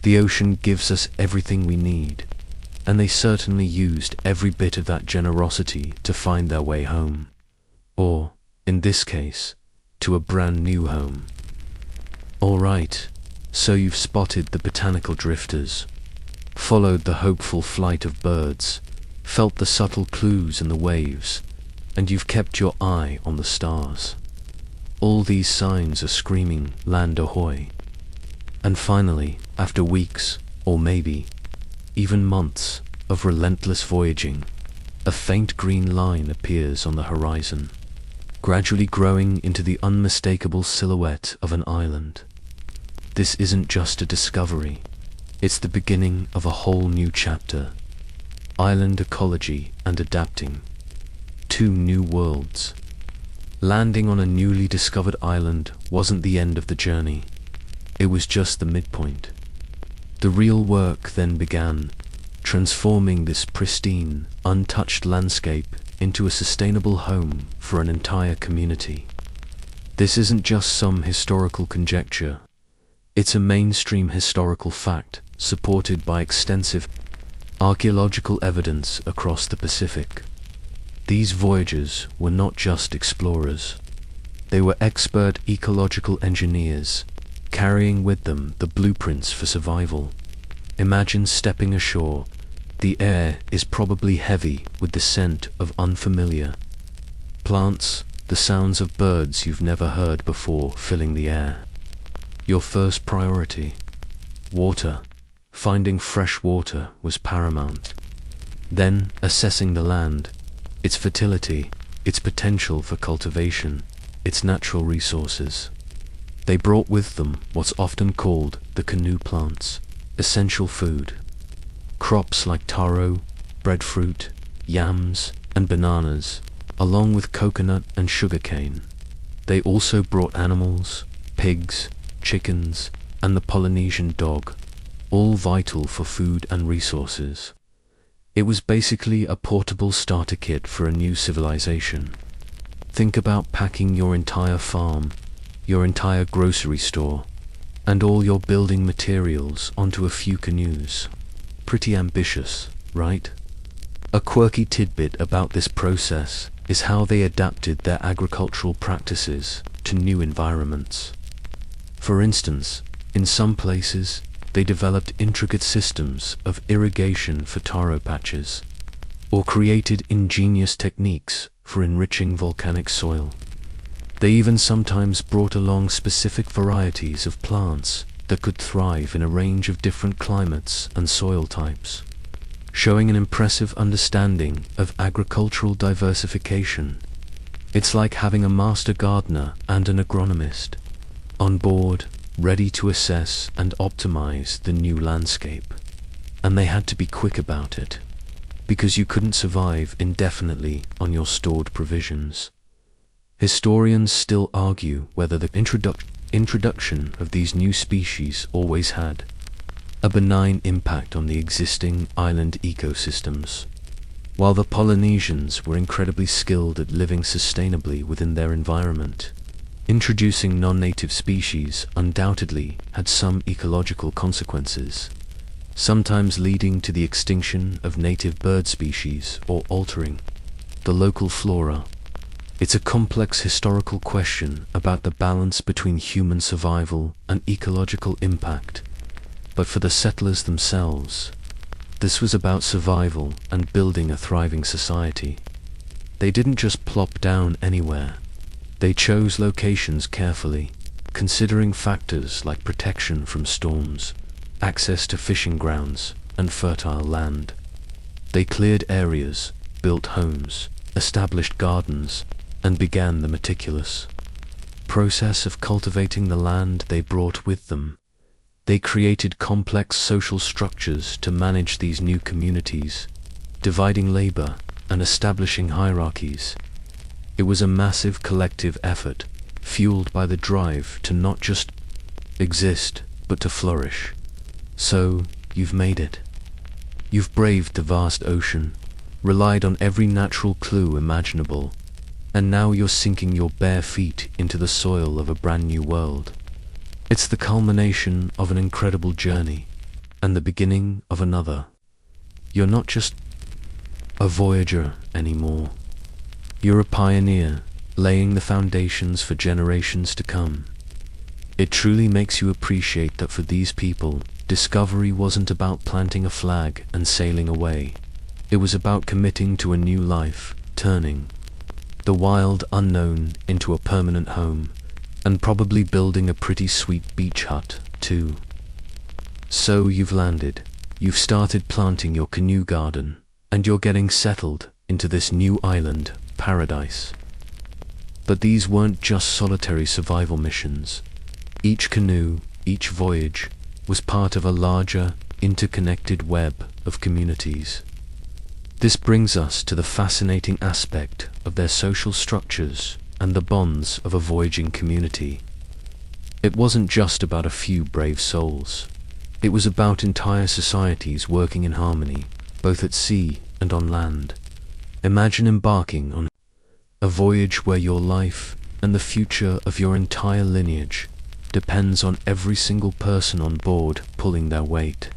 "The ocean gives us everything we need," and they certainly used every bit of that generosity to find their way home. Or, in this case, to a brand new home. Alright, so you've spotted the botanical drifters, followed the hopeful flight of birds, felt the subtle clues in the waves, and you've kept your eye on the stars. All these signs are screaming, land ahoy. And finally, after weeks, or maybe even months, of relentless voyaging, a faint green line appears on the horizon, gradually growing into the unmistakable silhouette of an island. This isn't just a discovery, it's the beginning of a whole new chapter. Island ecology and adapting. Two new worlds. Landing on a newly discovered island wasn't the end of the journey. It was just the midpoint. The real work then began, transforming this pristine, untouched landscape into a sustainable home for an entire community. This isn't just some historical conjecture. It's a mainstream historical fact, supported by extensive archaeological evidence across the Pacific. These voyagers were not just explorers. They were expert ecological engineers, carrying with them the blueprints for survival. Imagine stepping ashore. The air is probably heavy with the scent of unfamiliar plants, the sounds of birds you've never heard before filling the air. Your first priority, water. Finding fresh water was paramount. Then assessing the land, its fertility, its potential for cultivation, its natural resources. They brought with them what's often called the canoe plants, essential food. Crops like taro, breadfruit, yams, and bananas, along with coconut and sugarcane. They also brought animals, pigs, chickens, and the Polynesian dog, all vital for food and resources. It was basically a portable starter kit for a new civilization. Think about packing your entire farm, your entire grocery store, and all your building materials onto a few canoes. Pretty ambitious, right? A quirky tidbit about this process is how they adapted their agricultural practices to new environments. For instance, in some places, they developed intricate systems of irrigation for taro patches, or created ingenious techniques for enriching volcanic soil. They even sometimes brought along specific varieties of plants that could thrive in a range of different climates and soil types, showing an impressive understanding of agricultural diversification. It's like having a master gardener and an agronomist on board, ready to assess and optimize the new landscape. And they had to be quick about it, because you couldn't survive indefinitely on your stored provisions. Historians still argue whether the introduction of these new species always had a benign impact on the existing island ecosystems. While the Polynesians were incredibly skilled at living sustainably within their environment, introducing non-native species undoubtedly had some ecological consequences. sometimes leading to the extinction of native bird species or altering the local flora. It's a complex historical question about the balance between human survival and ecological impact. But for the settlers themselves, this was about survival and building a thriving society. They didn't just plop down anywhere. They chose locations carefully, considering factors like protection from storms, access to fishing grounds, and fertile land. They cleared areas, built homes, established gardens, and began the meticulous process of cultivating the land they brought with them. They created complex social structures to manage these new communities, dividing labor and establishing hierarchies. It was a massive collective effort, fueled by the drive to not just exist, but to flourish. So, you've made it. You've braved the vast ocean, relied on every natural clue imaginable, and now you're sinking your bare feet into the soil of a brand new world. It's the culmination of an incredible journey, and the beginning of another. You're not just a voyager anymore. You're a pioneer, laying the foundations for generations to come. It truly makes you appreciate that for these people, discovery wasn't about planting a flag and sailing away. It was about committing to a new life, turning the wild unknown into a permanent home, and probably building a pretty sweet beach hut, too. So you've landed, you've started planting your canoe garden, and you're getting settled into this new island paradise. But these weren't just solitary survival missions. Each canoe, each voyage, was part of a larger, interconnected web of communities. This brings us to the fascinating aspect of their social structures and the bonds of a voyaging community. It wasn't just about a few brave souls. It was about entire societies working in harmony, both at sea and on land. Imagine embarking on a voyage where your life and the future of your entire lineage depends on every single person on board pulling their weight.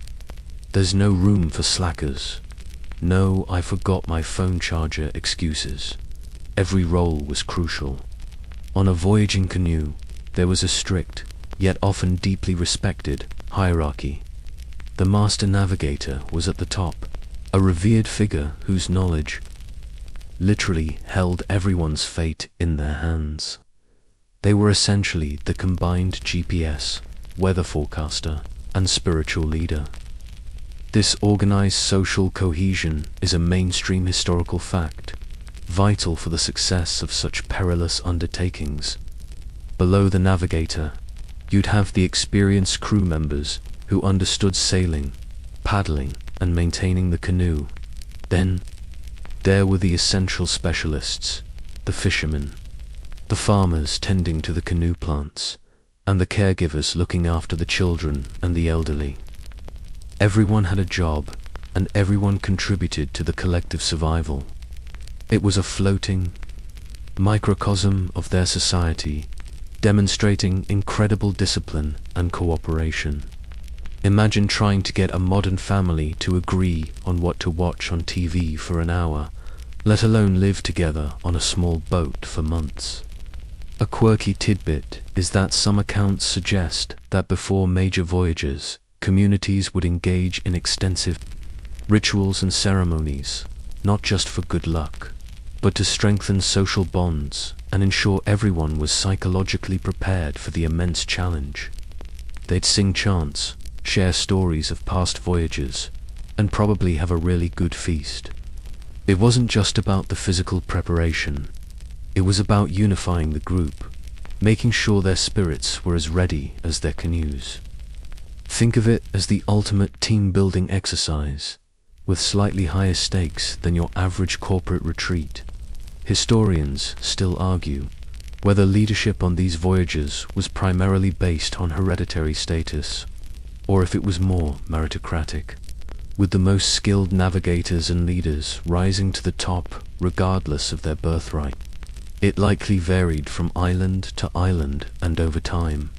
There's no room for slackers. No, I forgot my phone charger excuses. Every role was crucial. On a voyaging canoe, there was a strict, yet often deeply respected, hierarchy. The master navigator was at the top, a revered figure whose knowledge literally held everyone's fate in their hands. They were essentially the combined GPS, weather forecaster, and spiritual leader. This organized social cohesion is a mainstream historical fact, vital for the success of such perilous undertakings. Below the navigator, you'd have the experienced crew members who understood sailing, paddling, and maintaining the canoe. Then, there were the essential specialists, the fishermen, the farmers tending to the canoe plants, and the caregivers looking after the children and the elderly. Everyone had a job, and everyone contributed to the collective survival. It was a floating microcosm of their society, demonstrating incredible discipline and cooperation. Imagine trying to get a modern family to agree on what to watch on TV for an hour, let alone live together on a small boat for months. A quirky tidbit is that some accounts suggest that before major voyages, communities would engage in extensive rituals and ceremonies, not just for good luck, but to strengthen social bonds and ensure everyone was psychologically prepared for the immense challenge. They'd sing chants, share stories of past voyages, and probably have a really good feast. It wasn't just about the physical preparation. It was about unifying the group, making sure their spirits were as ready as their canoes. Think of it as the ultimate team-building exercise, with slightly higher stakes than your average corporate retreat. Historians still argue whether leadership on these voyages was primarily based on hereditary status, or if it was more meritocratic, with the most skilled navigators and leaders rising to the top regardless of their birthright. It likely varied from island to island and over time,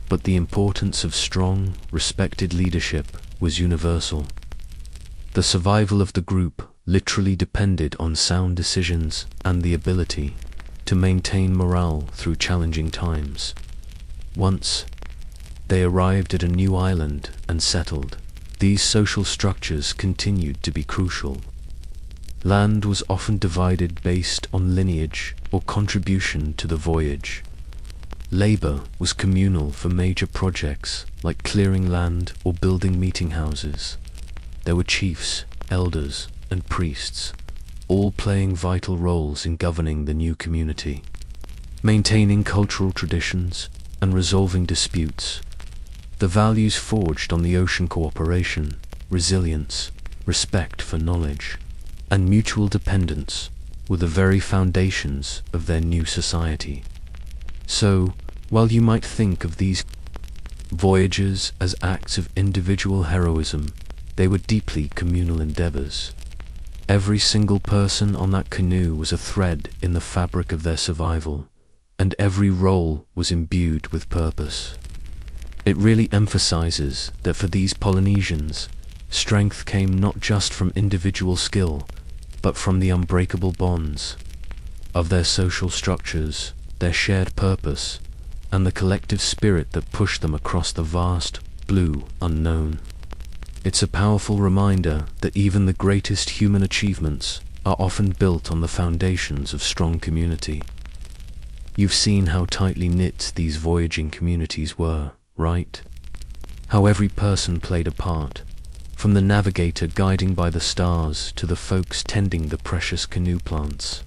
but the importance of strong, respected leadership was universal. The survival of the group literally depended on sound decisions and the ability to maintain morale through challenging times. Once they arrived at a new island and settled, these social structures continued to be crucial. Land was often divided based on lineage or contribution to the voyage. Labor was communal for major projects like clearing land or building meeting houses. There were chiefs, elders, and priests, all playing vital roles in governing the new community, maintaining cultural traditions, and resolving disputes. The values forged on the ocean: cooperation, resilience, respect for knowledge, and mutual dependence were the very foundations of their new society. So, while you might think of these voyages as acts of individual heroism, they were deeply communal endeavors. Every single person on that canoe was a thread in the fabric of their survival, and every role was imbued with purpose. It really emphasizes that for these Polynesians, strength came not just from individual skill, but from the unbreakable bonds of their social structures, their shared purpose, and the collective spirit that pushed them across the vast, blue unknown. It's a powerful reminder that even the greatest human achievements are often built on the foundations of strong community. You've seen how tightly knit these voyaging communities were, right? How every person played a part, from the navigator guiding by the stars to the folks tending the precious canoe plants.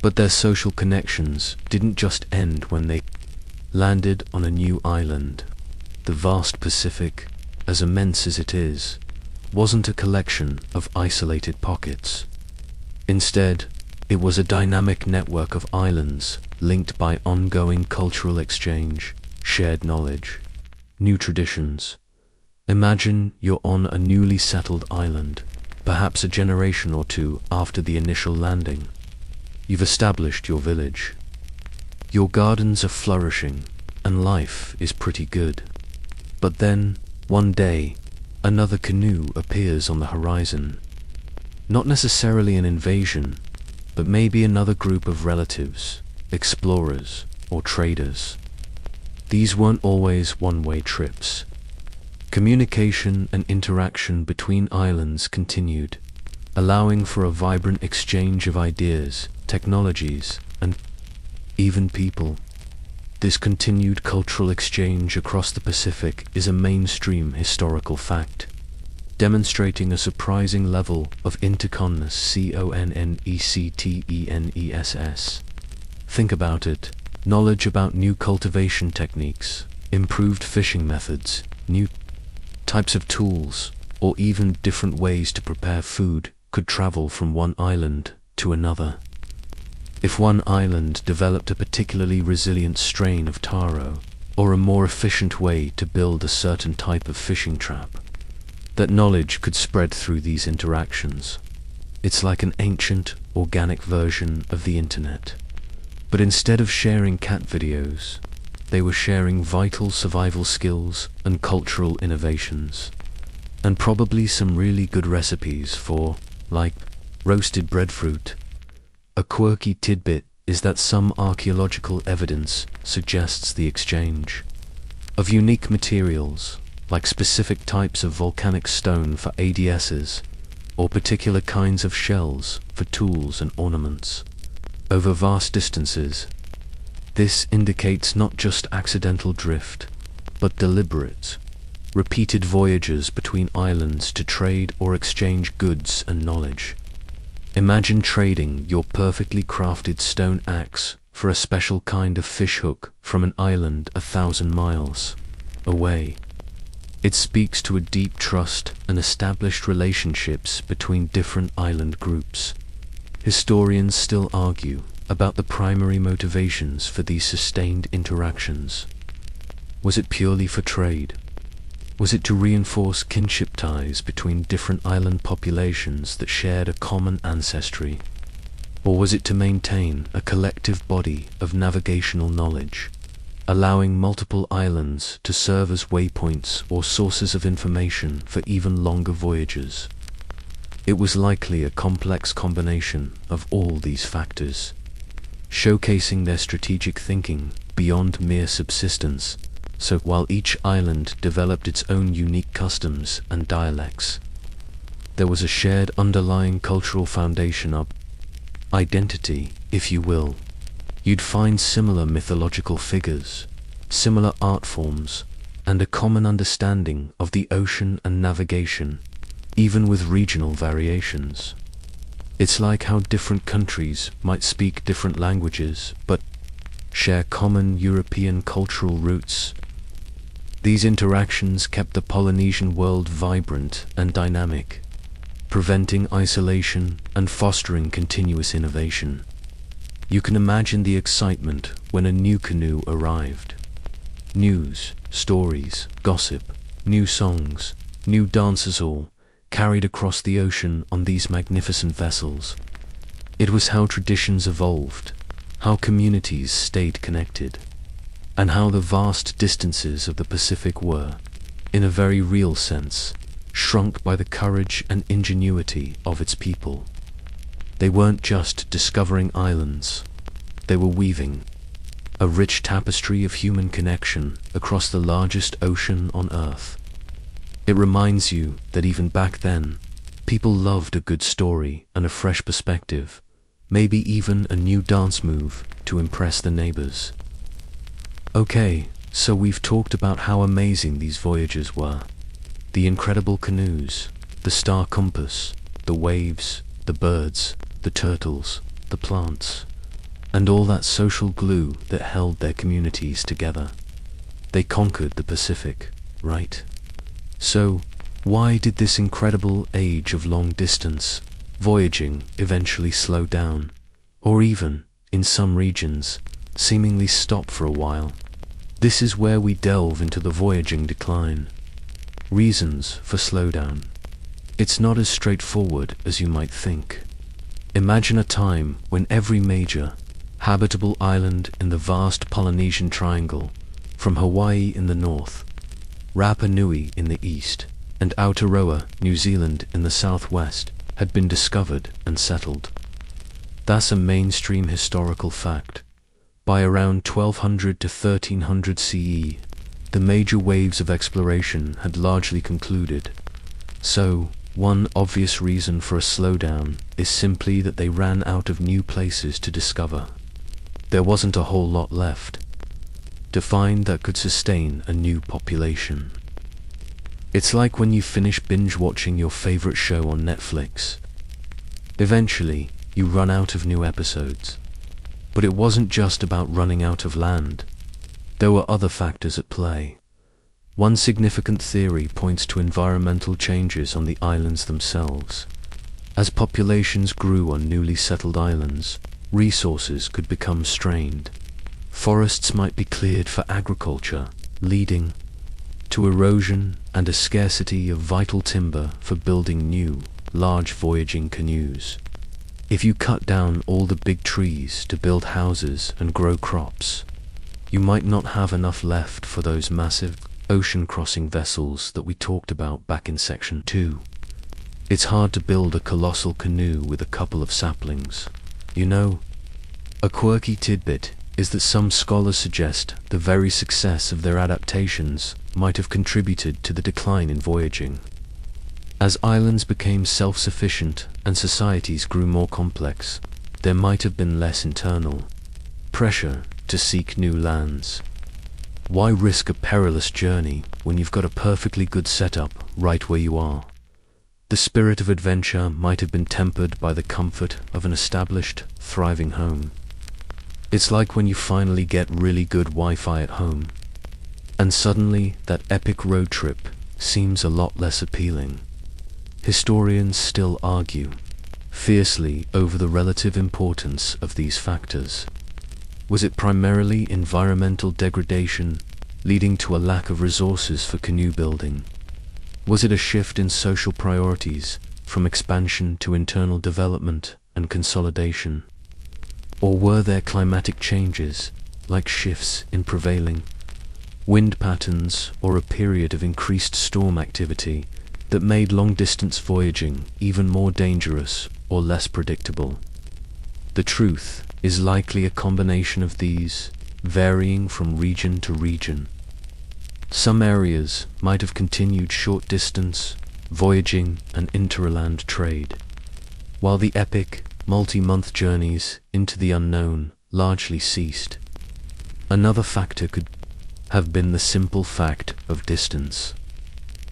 But their social connections didn't just end when they landed on a new island. The vast Pacific, as immense as it is, wasn't a collection of isolated pockets. Instead, it was a dynamic network of islands linked by ongoing cultural exchange, shared knowledge, new traditions. Imagine you're on a newly settled island, perhaps a generation or two after the initial landing. You've established your village. Your gardens are flourishing, and life is pretty good. But then, one day, another canoe appears on the horizon. Not necessarily an invasion, but maybe another group of relatives, explorers, or traders. These weren't always one-way trips. Communication and interaction between islands continued, allowing for a vibrant exchange of ideas, technologies, and even people. This continued cultural exchange across the Pacific is a mainstream historical fact, demonstrating a surprising level of interconnectedness. Think about it. Knowledge about new cultivation techniques, improved fishing methods, new types of tools, or even different ways to prepare food could travel from one island to another. If one island developed a particularly resilient strain of taro, or a more efficient way to build a certain type of fishing trap, that knowledge could spread through these interactions. It's like an ancient, organic version of the internet. But instead of sharing cat videos, they were sharing vital survival skills and cultural innovations. And probably some really good recipes for, like, roasted breadfruit. A quirky tidbit is that some archaeological evidence suggests the exchange of unique materials, like specific types of volcanic stone for ADSs, or particular kinds of shells for tools and ornaments, over vast distances. This indicates not just accidental drift, but deliberate, repeated voyages between islands to trade or exchange goods and knowledge. Imagine trading your perfectly crafted stone axe for a special kind of fish hook from an island 1,000 miles away. It speaks to a deep trust and established relationships between different island groups. Historians still argue about the primary motivations for these sustained interactions. Was it purely for trade? Was it to reinforce kinship ties between different island populations that shared a common ancestry? Or was it to maintain a collective body of navigational knowledge, allowing multiple islands to serve as waypoints or sources of information for even longer voyages. It was likely a complex combination of all these factors, showcasing their strategic thinking beyond mere subsistence. So while each island developed its own unique customs and dialects, there was a shared underlying cultural foundation of identity, if you will. You'd find similar mythological figures, similar art forms, and a common understanding of the ocean and navigation, even with regional variations. It's like how different countries might speak different languages, but share common European cultural roots. These interactions kept the Polynesian world vibrant and dynamic, preventing isolation and fostering continuous innovation. You can imagine the excitement when a new canoe arrived. News, stories, gossip, new songs, new dances, all carried across the ocean on these magnificent vessels. It was how traditions evolved, how communities stayed connected, and how the vast distances of the Pacific were, in a very real sense, shrunk by the courage and ingenuity of its people. They weren't just discovering islands, they were weaving a rich tapestry of human connection across the largest ocean on Earth. It reminds you that even back then, people loved a good story and a fresh perspective, maybe even a new dance move to impress the neighbors. Okay, so we've talked about how amazing these voyages were. The incredible canoes, the star compass, the waves, the birds, the turtles, the plants, and all that social glue that held their communities together. They conquered the Pacific, right? So, why did this incredible age of long-distance voyaging eventually slow down, or even, in some regions, seemingly stop for a while? This is where we delve into the voyaging decline. Reasons for slowdown. It's not as straightforward as you might think. Imagine a time when every major, habitable island in the vast Polynesian Triangle, from Hawaii in the north, Rapa Nui in the east, and Aotearoa, New Zealand in the southwest, had been discovered and settled. That's a mainstream historical fact. By around 1200 to 1300 CE, the major waves of exploration had largely concluded. So, one obvious reason for a slowdown is simply that they ran out of new places to discover. There wasn't a whole lot left to find that could sustain a new population. It's like when you finish binge-watching your favorite show on Netflix. Eventually, you run out of new episodes. But it wasn't just about running out of land. There were other factors at play. One significant theory points to environmental changes on the islands themselves. As populations grew on newly settled islands, resources could become strained. Forests might be cleared for agriculture, leading to erosion and a scarcity of vital timber for building new, large voyaging canoes. If you cut down all the big trees to build houses and grow crops, you might not have enough left for those massive ocean-crossing vessels that we talked about back in section 2. It's hard to build a colossal canoe with a couple of saplings. You know, a quirky tidbit is that some scholars suggest the very success of their adaptations might have contributed to the decline in voyaging. As islands became self-sufficient and societies grew more complex, there might have been less internal pressure to seek new lands. Why risk a perilous journey when you've got a perfectly good setup right where you are? The spirit of adventure might have been tempered by the comfort of an established, thriving home. It's like when you finally get really good Wi-Fi at home, and suddenly that epic road trip seems a lot less appealing. Historians still argue fiercely over the relative importance of these factors. Was it primarily environmental degradation leading to a lack of resources for canoe building? Was it a shift in social priorities from expansion to internal development and consolidation? Or were there climatic changes like shifts in prevailing wind patterns or a period of increased storm activity that made long-distance voyaging even more dangerous or less predictable. The truth is likely a combination of these, varying from region to region. Some areas might have continued short-distance voyaging and interland trade, while the epic, multi-month journeys into the unknown largely ceased. Another factor could have been the simple fact of distance.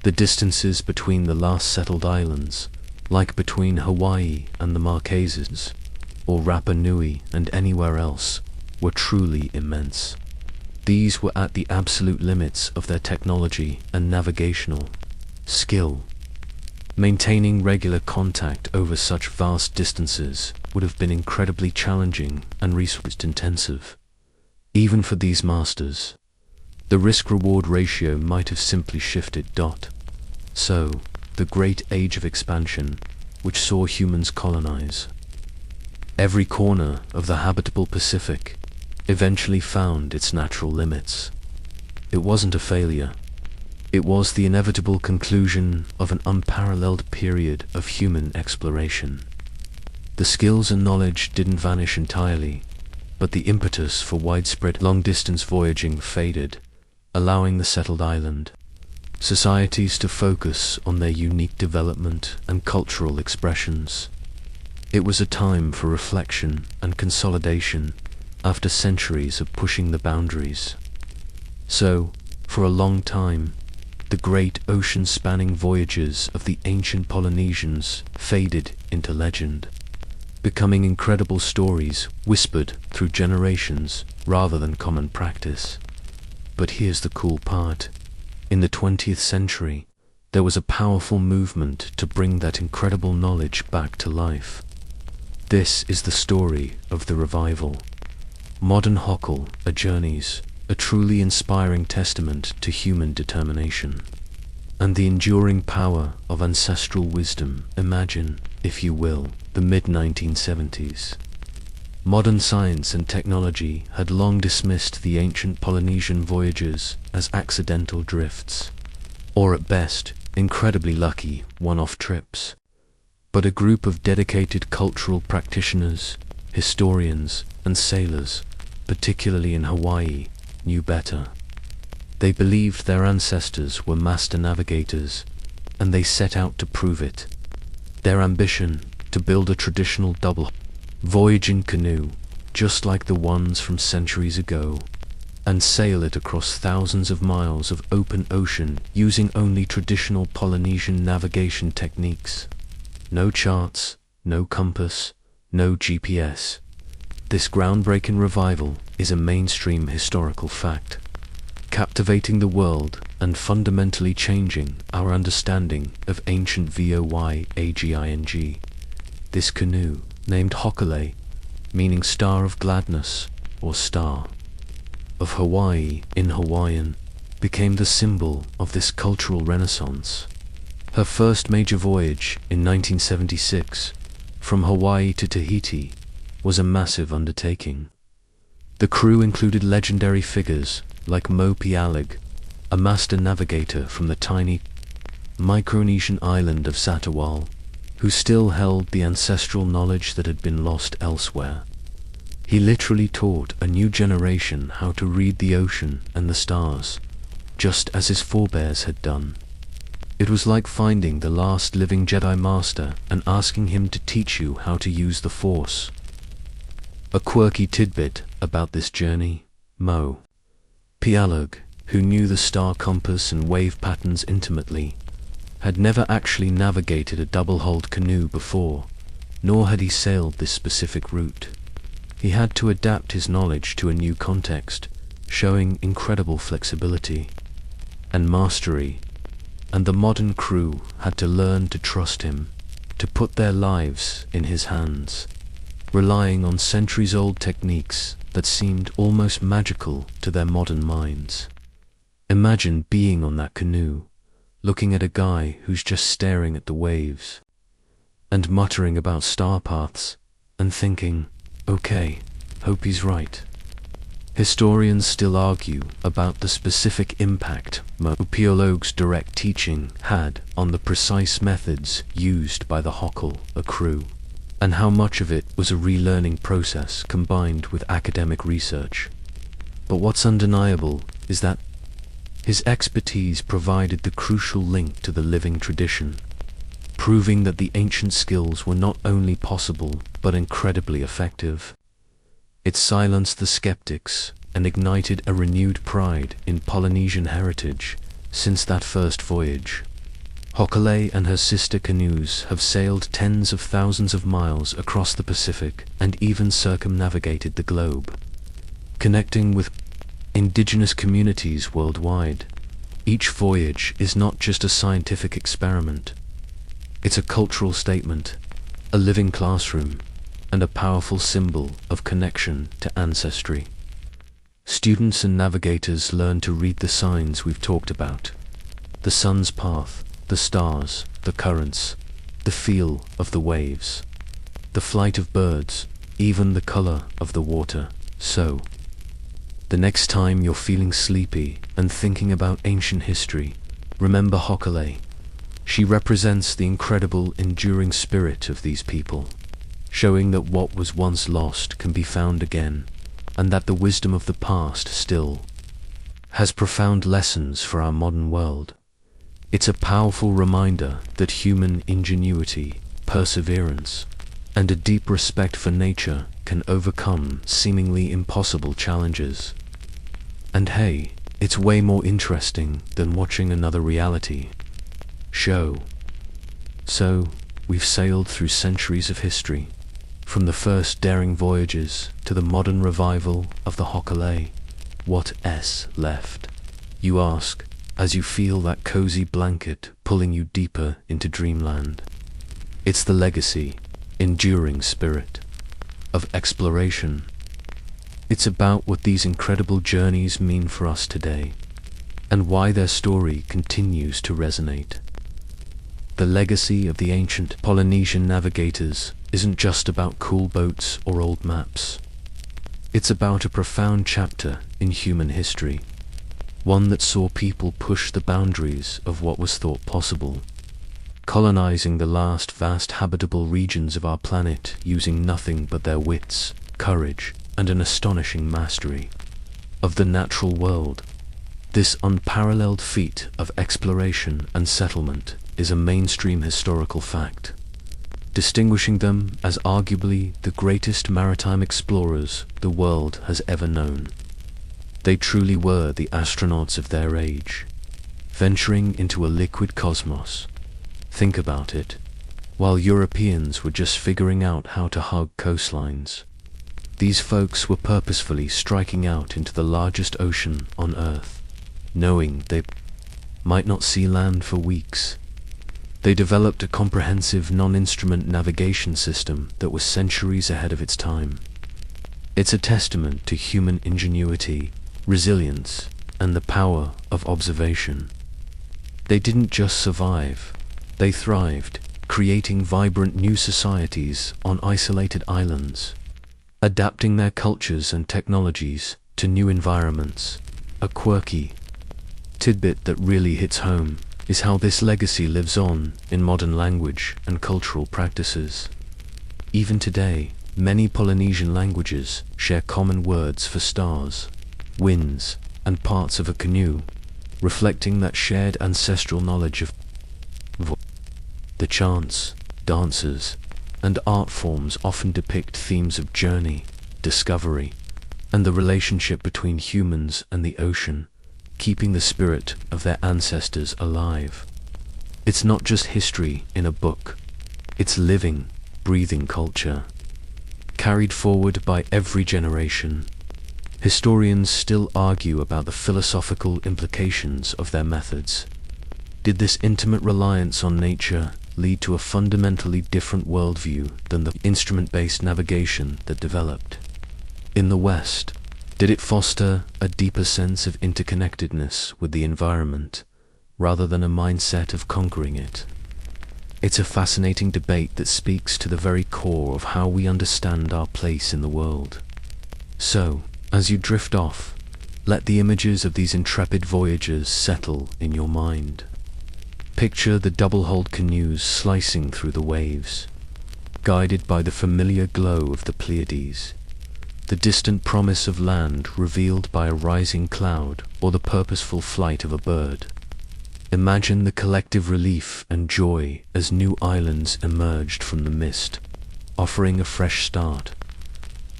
The distances between the last settled islands, like between Hawaii and the Marquesas, or Rapa Nui and anywhere else, were truly immense. These were at the absolute limits of their technology and navigational skill. Maintaining regular contact over such vast distances would have been incredibly challenging and resource-intensive. Even for these masters, the risk-reward ratio might have simply shifted. So, the great age of expansion, which saw humans colonize every corner of the habitable Pacific, eventually found its natural limits. It wasn't a failure. It was the inevitable conclusion of an unparalleled period of human exploration. The skills and knowledge didn't vanish entirely, but the impetus for widespread long-distance voyaging faded, allowing the settled island societies to focus on their unique development and cultural expressions. It was a time for reflection and consolidation after centuries of pushing the boundaries. So, for a long time, the great ocean-spanning voyages of the ancient Polynesians faded into legend, becoming incredible stories whispered through generations rather than common practice. But here's the cool part. In the 20th century, there was a powerful movement to bring that incredible knowledge back to life. This is the story of the revival. Modern Hockle journeys, a truly inspiring testament to human determination and the enduring power of ancestral wisdom. Imagine, if you will, the mid-1970s. Modern science and technology had long dismissed the ancient Polynesian voyages as accidental drifts, or at best, incredibly lucky one-off trips. But a group of dedicated cultural practitioners, historians, and sailors, particularly in Hawaii, knew better. They believed their ancestors were master navigators, and they set out to prove it. Their ambition to build a traditional double voyaging canoe, just like the ones from centuries ago, and sail it across thousands of miles of open ocean using only traditional Polynesian navigation techniques. No charts, no compass, no GPS. This groundbreaking revival is a mainstream historical fact, captivating the world and fundamentally changing our understanding of ancient voyaging. This canoe, named Hokulea, meaning Star of Gladness or Star of Hawaii in Hawaiian, became the symbol of this cultural renaissance. Her first major voyage in 1976, from Hawaii to Tahiti, was a massive undertaking. The crew included legendary figures like Mopialig, a master navigator from the tiny Micronesian island of Satawal, who still held the ancestral knowledge that had been lost elsewhere. He literally taught a new generation how to read the ocean and the stars, just as his forebears had done. It was like finding the last living Jedi Master and asking him to teach you how to use the Force. A quirky tidbit about this journey: Mo Pialig, who knew the star compass and wave patterns intimately, had never actually navigated a double-hulled canoe before, nor had he sailed this specific route. He had to adapt his knowledge to a new context, showing incredible flexibility and mastery, and the modern crew had to learn to trust him, to put their lives in his hands, relying on centuries-old techniques that seemed almost magical to their modern minds. Imagine being on that canoe, looking at a guy who's just staring at the waves and muttering about star paths and thinking, okay, hope he's right. Historians still argue about the specific impact Upiologue's direct teaching had on the precise methods used by the Hokel crew, and how much of it was a relearning process combined with academic research. But what's undeniable is that his expertise provided the crucial link to the living tradition, proving that the ancient skills were not only possible but incredibly effective. It silenced the skeptics and ignited a renewed pride in Polynesian heritage. Since that first voyage, Hokulea and her sister canoes have sailed tens of thousands of miles across the Pacific and even circumnavigated the globe, connecting with indigenous communities worldwide. Each voyage is not just a scientific experiment. It's a cultural statement, a living classroom, and a powerful symbol of connection to ancestry. Students and navigators learn to read the signs we've talked about: the sun's path, the stars, the currents, the feel of the waves, the flight of birds, even the color of the water. So, the next time you're feeling sleepy and thinking about ancient history, remember Hokulea. She represents the incredible, enduring spirit of these people, showing that what was once lost can be found again, and that the wisdom of the past still has profound lessons for our modern world. It's a powerful reminder that human ingenuity, perseverance, and a deep respect for nature can overcome seemingly impossible challenges. And hey, it's way more interesting than watching another reality show. So, we've sailed through centuries of history, from the first daring voyages to the modern revival of the Hokulea. What's left, you ask, as you feel that cozy blanket pulling you deeper into dreamland? It's the legacy, enduring spirit of exploration. It's about what these incredible journeys mean for us today, and why their story continues to resonate. The legacy of the ancient Polynesian navigators isn't just about cool boats or old maps. It's about a profound chapter in human history, one that saw people push the boundaries of what was thought possible, colonizing the last vast habitable regions of our planet using nothing but their wits, courage, and an astonishing mastery of the natural world. This unparalleled feat of exploration and settlement is a mainstream historical fact, distinguishing them as arguably the greatest maritime explorers the world has ever known. They truly were the astronauts of their age, venturing into a liquid cosmos. Think about it. While Europeans were just figuring out how to hug coastlines, these folks were purposefully striking out into the largest ocean on Earth, knowing they might not see land for weeks. They developed a comprehensive non-instrument navigation system that was centuries ahead of its time. It's a testament to human ingenuity, resilience, and the power of observation. They didn't just survive, they thrived, creating vibrant new societies on isolated islands, adapting their cultures and technologies to new environments. A quirky tidbit that really hits home is how this legacy lives on in modern language and cultural practices. Even today, many Polynesian languages share common words for stars, winds, and parts of a canoe, reflecting that shared ancestral knowledge of the chants, dances, and art forms often depict themes of journey, discovery, and the relationship between humans and the ocean, keeping the spirit of their ancestors alive. It's not just history in a book, it's living, breathing culture, carried forward by every generation. Historians still argue about the philosophical implications of their methods. Did this intimate reliance on nature lead to a fundamentally different worldview than the instrument-based navigation that developed in the West? Did it foster a deeper sense of interconnectedness with the environment, rather than a mindset of conquering it? It's a fascinating debate that speaks to the very core of how we understand our place in the world. So, As you drift off, let the images of these intrepid voyagers settle in your mind. Picture the double-hulled canoes slicing through the waves, guided by the familiar glow of the Pleiades, the distant promise of land revealed by a rising cloud or the purposeful flight of a bird. Imagine the collective relief and joy as new islands emerged from the mist, offering a fresh start.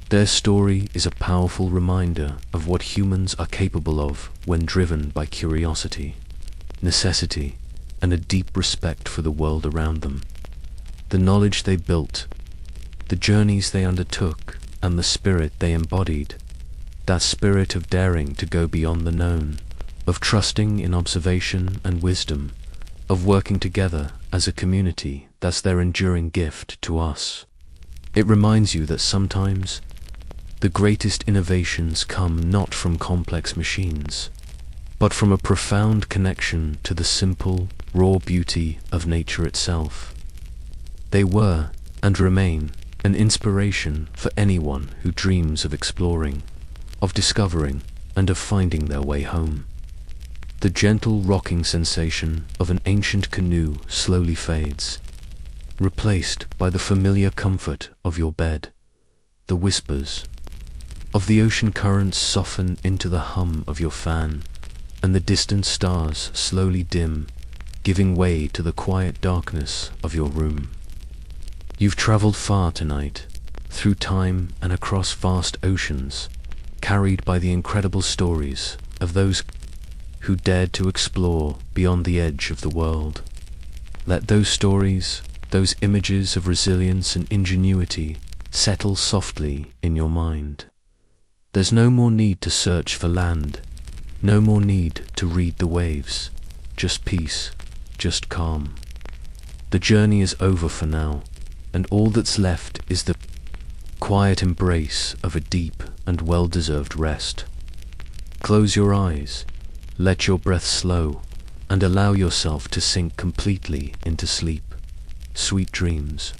Their story is a powerful reminder of what humans are capable of when driven by curiosity, necessity, and a deep respect for the world around them. The knowledge they built, the journeys they undertook, and the spirit they embodied, that spirit of daring to go beyond the known, of trusting in observation and wisdom, of working together as a community, that's their enduring gift to us. It reminds you that sometimes the greatest innovations come not from complex machines, but from a profound connection to the simple, raw beauty of nature itself. They were, and remain, an inspiration for anyone who dreams of exploring, of discovering, and of finding their way home. The gentle rocking sensation of an ancient canoe slowly fades, replaced by the familiar comfort of your bed. The whispers of the ocean currents soften into the hum of your fan, and the distant stars slowly dim, giving way to the quiet darkness of your room. You've traveled far tonight, through time and across vast oceans, carried by the incredible stories of those who dared to explore beyond the edge of the world. Let those stories, those images of resilience and ingenuity, settle softly in your mind. There's no more need to search for land, no more need to read the waves, just peace, just calm. The journey is over for now, and all that's left is the quiet embrace of a deep and well-deserved rest. Close your eyes, let your breath slow, and allow yourself to sink completely into sleep. Sweet dreams.